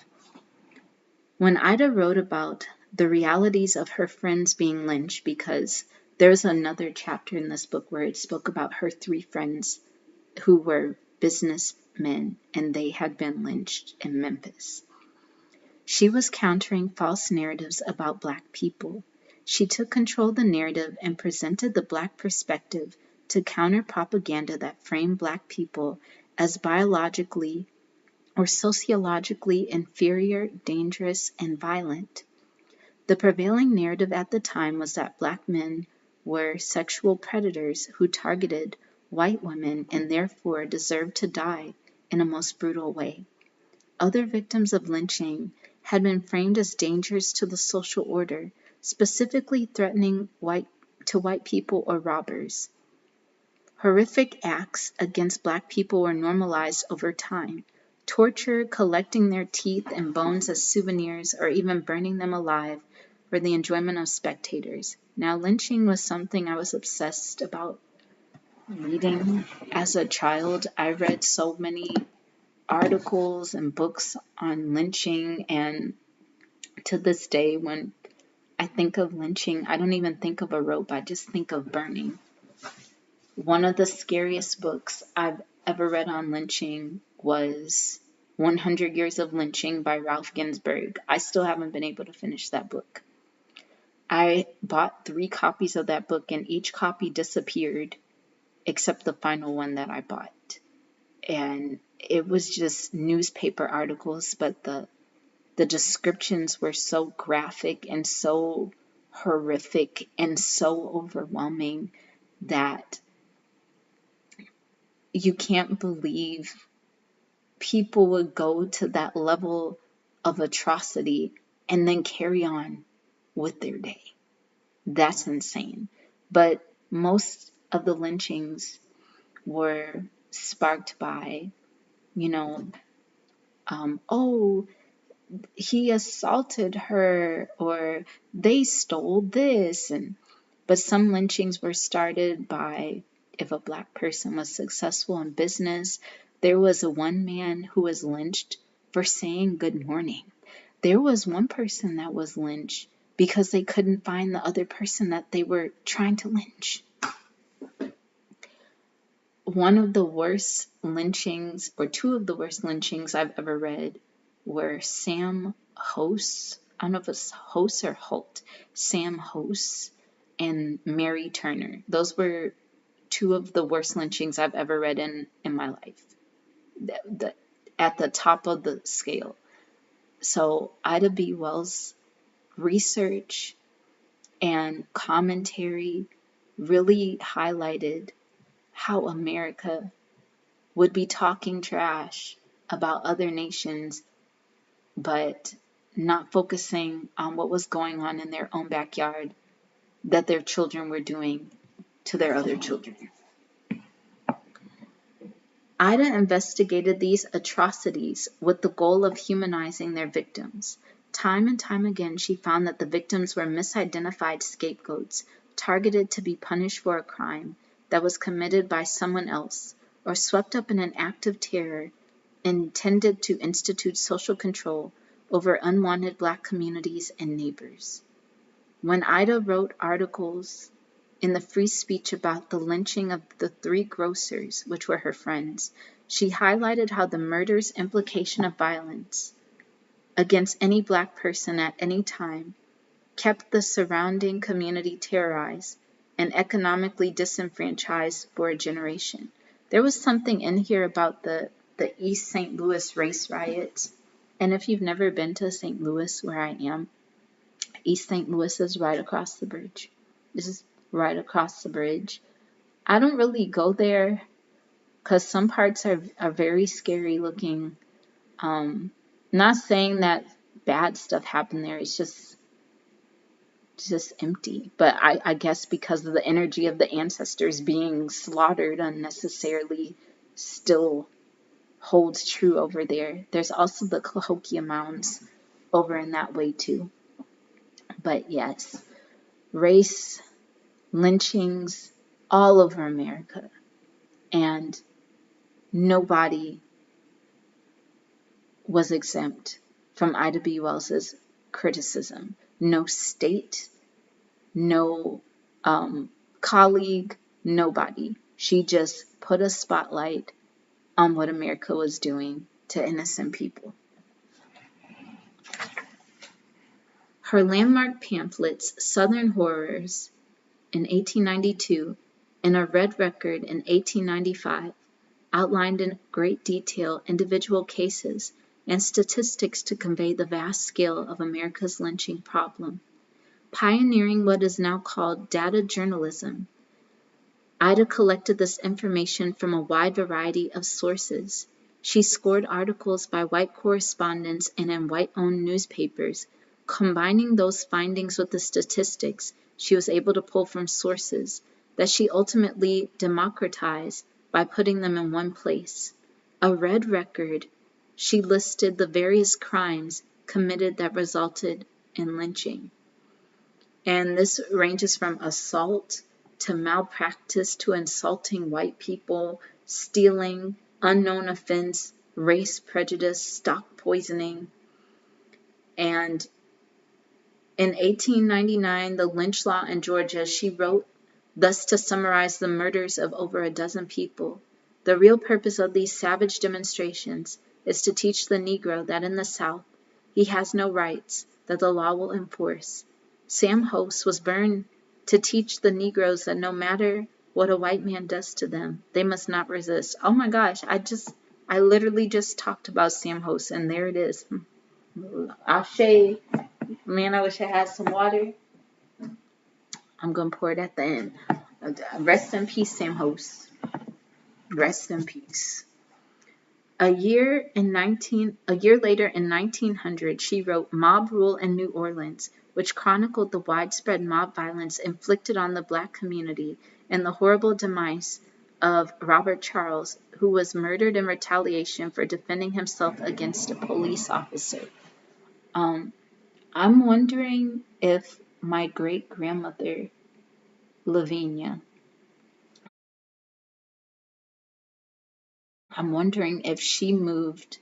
Speaker 1: When Ida wrote about the realities of her friends being lynched, because there's another chapter in this book where it spoke about her 3 friends who were businessmen and they had been lynched in Memphis. She was countering false narratives about Black people. She took control of the narrative and presented the Black perspective to counter propaganda that framed Black people as biologically or sociologically inferior, dangerous, and violent. The prevailing narrative at the time was that Black men were sexual predators who targeted white women and therefore deserved to die in a most brutal way. Other victims of lynching had been framed as dangers to the social order, specifically threatening white people or robbers. Horrific acts against Black people were normalized over time. Torture, collecting their teeth and bones as souvenirs, or even burning them alive for the enjoyment of spectators. Now, lynching was something I was obsessed about reading as a child. I read so many articles and books on lynching, and to this day, when I think of lynching, I don't even think of a rope, I just think of burning. One of the scariest books I've ever read on lynching was 100 Years of Lynching by Ralph Ginsberg. I still haven't been able to finish that book. I bought 3 copies of that book and each copy disappeared except the final one that I bought. And it was just newspaper articles, but the descriptions were so graphic and so horrific and so overwhelming that you can't believe people would go to that level of atrocity and then carry on with their day. That's insane. But most of the lynchings were sparked by, oh, he assaulted her, or they stole this. But some lynchings were started by, if a Black person was successful in business. There was one man who was lynched for saying good morning. There was one person that was lynched because they couldn't find the other person that they were trying to lynch. One of the worst lynchings, or 2 of the worst lynchings I've ever read, were Sam House, I don't know if it's House or Holt, Sam House and Mary Turner. Those were 2 of the worst lynchings I've ever read in my life. At the top of the scale. So Ida B. Wells' research and commentary really highlighted how America would be talking trash about other nations, but not focusing on what was going on in their own backyard that their children were doing to their other children. Ida investigated these atrocities with the goal of humanizing their victims. Time and time again, she found that the victims were misidentified scapegoats, targeted to be punished for a crime that was committed by someone else, or swept up in an act of terror intended to institute social control over unwanted Black communities and neighbors. When Ida wrote articles in the Free Speech about the lynching of the 3 grocers, which were her friends, she highlighted how the murder's implication of violence against any Black person at any time kept the surrounding community terrorized and economically disenfranchised for a generation. There was something in here about the East St. Louis race riots. And if you've never been to St. Louis, where I am, East St. Louis is right across the bridge. This is right across the bridge. I don't really go there because some parts are very scary looking. Not saying that bad stuff happened there. It's just empty. But I guess because of the energy of the ancestors being slaughtered unnecessarily still holds true over there. There's also the Cahokia Mounds over in that way too. But yes, race, lynchings all over America. And nobody was exempt from Ida B. Wells's criticism. No state, no colleague, nobody. She just put a spotlight on what America was doing to innocent people. Her landmark pamphlets, Southern Horrors, in 1892, and a Red Record in 1895, outlined in great detail individual cases and statistics to convey the vast scale of America's lynching problem. Pioneering what is now called data journalism, Ida collected this information from a wide variety of sources. She scored articles by white correspondents and in white-owned newspapers. Combining those findings with the statistics she was able to pull from sources that she ultimately democratized by putting them in one place. A Red Record, she listed the various crimes committed that resulted in lynching. And this ranges from assault to malpractice to insulting white people, stealing, unknown offense, race prejudice, stock poisoning. And in 1899, the lynch law in Georgia, she wrote, thus to summarize the murders of over a dozen people. The real purpose of these savage demonstrations is to teach the Negro that in the South, he has no rights that the law will enforce. Sam House was burned to teach the Negroes that no matter what a white man does to them, they must not resist. Oh my gosh, I literally just talked about Sam House, and there it is. I'll shade. Man, I wish I had some water. I'm going to pour it at the end. Rest in peace, Sam House. Rest in peace. A year later in 1900, she wrote Mob Rule in New Orleans, which chronicled the widespread mob violence inflicted on the Black community and the horrible demise of Robert Charles, who was murdered in retaliation for defending himself against a police officer. I'm wondering if my great-grandmother, Lavinia, I'm wondering if she moved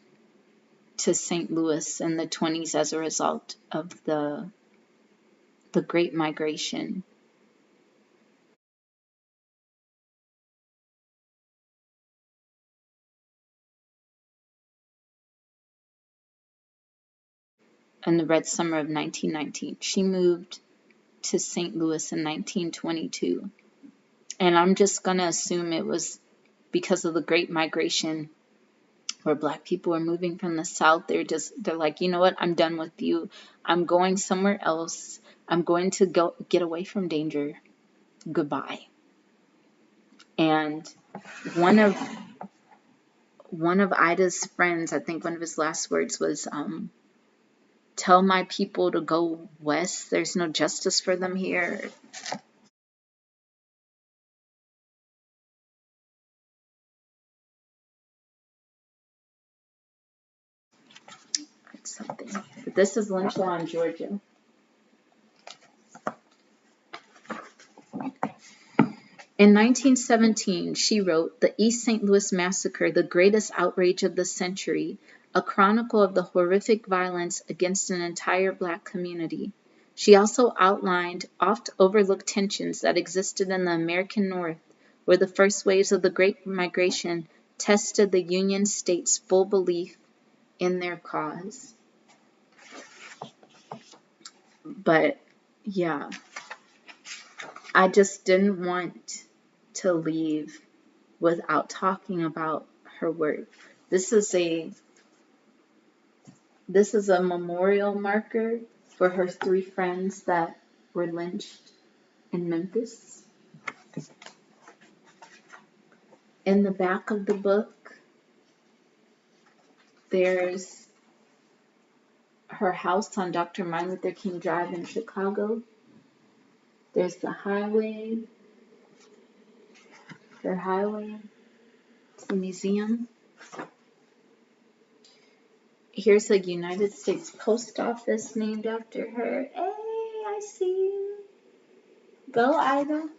Speaker 1: to St. Louis in the 20s as a result of the Great Migration. In the Red Summer of 1919. She moved to St. Louis in 1922. And I'm just going to assume it was because of the Great Migration where Black people are moving from the South. They're like, you know what? I'm done with you. I'm going somewhere else. I'm going to go get away from danger. Goodbye. And one of one of Ida's friends, I think one of his last words was, tell my people to go west. There's no justice for them here. It's something. But this is Lynch Law in Georgia. In 1917, she wrote The East St. Louis Massacre, the greatest outrage of the century, a chronicle of the horrific violence against an entire black community. She also outlined oft overlooked tensions that existed in the American North, where the first waves of the Great Migration tested the Union States' full belief in their cause. But yeah, I just didn't want to leave without talking about her work. This is a memorial marker for her 3 friends that were lynched in Memphis. In the back of the book, there's her house on Dr. Martin Luther King Drive in Chicago. There's the highway, her highway to the museum. Here's a United States Post Office named after her. Hey, I see you. Go, Ida.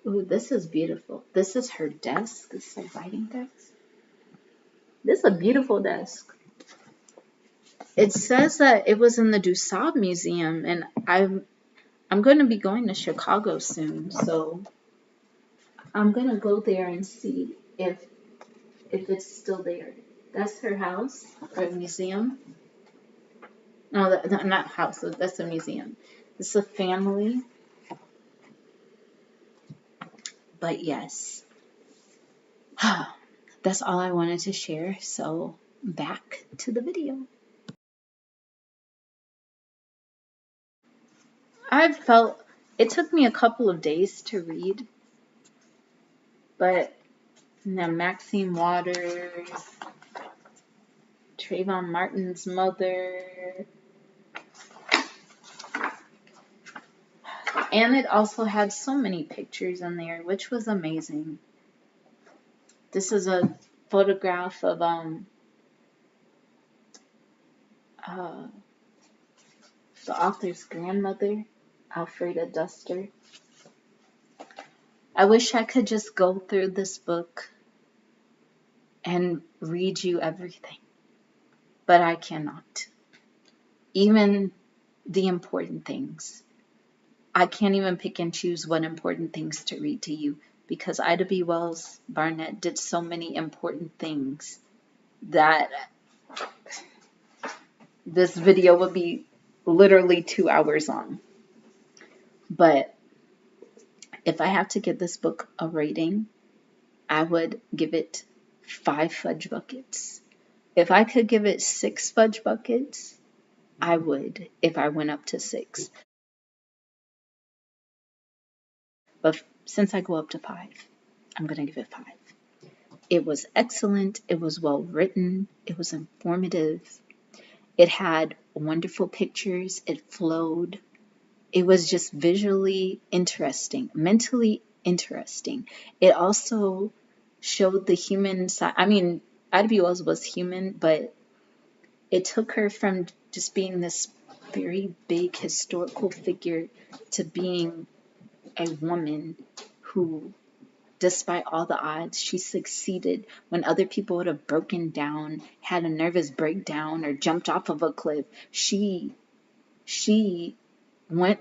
Speaker 1: Ooh, this is beautiful. This is her desk. This is her writing desk. This is a beautiful desk. It says that it was in the Dusab Museum, and I'm going to be going to Chicago soon, so I'm going to go there and see if it's still there. That's her house, or museum. No, not house. That's a museum. This is a family. But yes, that's all I wanted to share. So back to the video. It took me a couple of days to read, but Maxine Waters, Trayvon Martin's mother, and it also had so many pictures in there, which was amazing. This is a photograph of the author's grandmother, Alfreda Duster. I wish I could just go through this book and read you everything, but I cannot. Even the important things. I can't even pick and choose what important things to read to you because Ida B. Wells-Barnett did so many important things that this video would be literally 2 hours long. But if I have to give this book a rating, I would give it 5 fudge buckets. If I could give it 6 fudge buckets, I would if I went up to 6. But since I go up to 5, I'm going to give it 5. It was excellent. It was well written. It was informative. It had wonderful pictures. It flowed. It was just visually interesting, mentally interesting. It also showed the human side. I mean, Ida B. Wells was human, but it took her from just being this very big historical figure to being a woman who, despite all the odds, she succeeded when other people would have broken down, had a nervous breakdown, or jumped off of a cliff. She went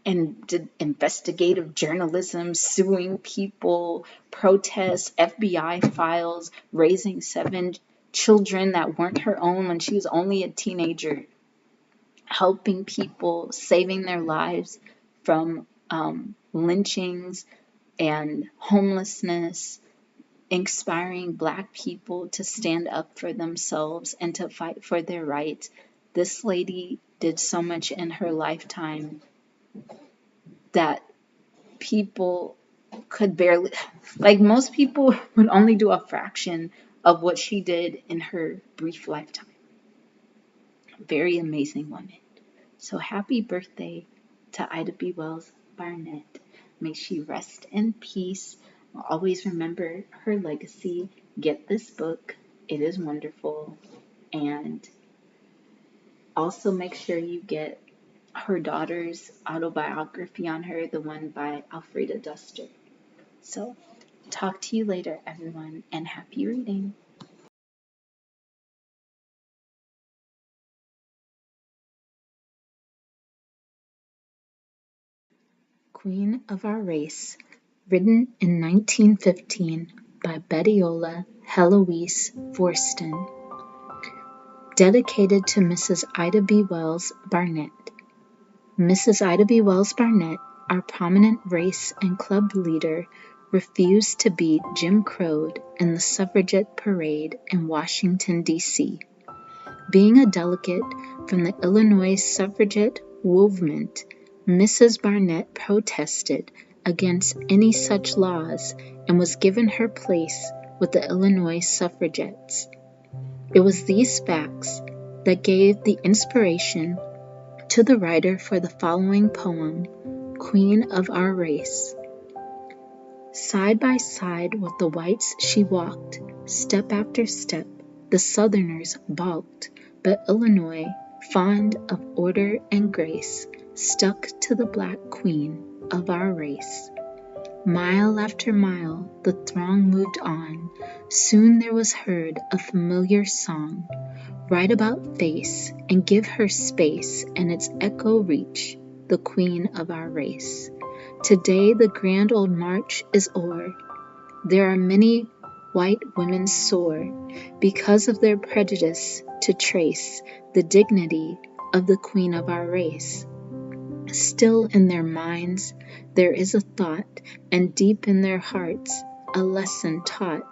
Speaker 1: and did investigative journalism, suing people, protests, FBI files, raising 7 children that weren't her own when she was only a teenager, helping people, saving their lives from lynchings and homelessness, inspiring Black people to stand up for themselves and to fight for their rights. This lady did so much in her lifetime that people could barely, like most people would only do a fraction of what she did in her brief lifetime. Very amazing woman. So happy birthday to Ida B. Wells Barnett. May she rest in peace. Always remember her legacy. Get this book. It is wonderful. And also make sure you get her daughter's autobiography on her, the one by Alfreda Duster. So talk to you later, everyone, and happy reading. Queen of Our Race, written in 1915 by Bettiola Heloise Forston. Dedicated to Mrs. Ida B. Wells Barnett. Mrs. Ida B. Wells Barnett, our prominent race and club leader, refused to beat Jim Crow'd in the suffragette parade in Washington, D.C. Being a delegate from the Illinois suffragette movement, Mrs. Barnett protested against any such laws and was given her place with the Illinois suffragettes. It was these facts that gave the inspiration to the writer for the following poem, Queen of Our Race. Side by side with the whites she walked, step after step, the Southerners balked, but Illinois, fond of order and grace, stuck to the black queen of our race. Mile after mile the throng moved on. Soon there was heard a familiar song. Right about face and give her space, and its echo reach the queen of our race. Today the grand old march is o'er. There are many white women sore because of their prejudice to trace the dignity of the queen of our race. Still in their minds there is a thought, and deep in their hearts a lesson taught,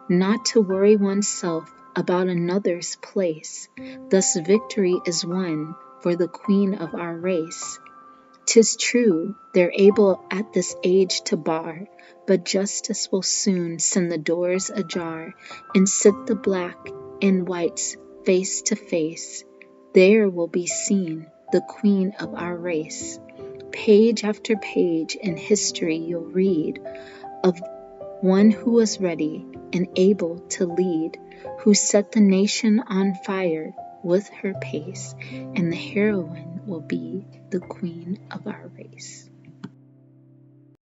Speaker 1: not to worry oneself about another's place. Thus victory is won for the queen of our race. 'Tis true they're able at this age to bar, but justice will soon send the doors ajar, and sit the black and whites face to face. There will be seen the queen of our race. Page after page in history you'll read of one who was ready and able to lead, who set the nation on fire with her pace, and the heroine will be the queen of our race.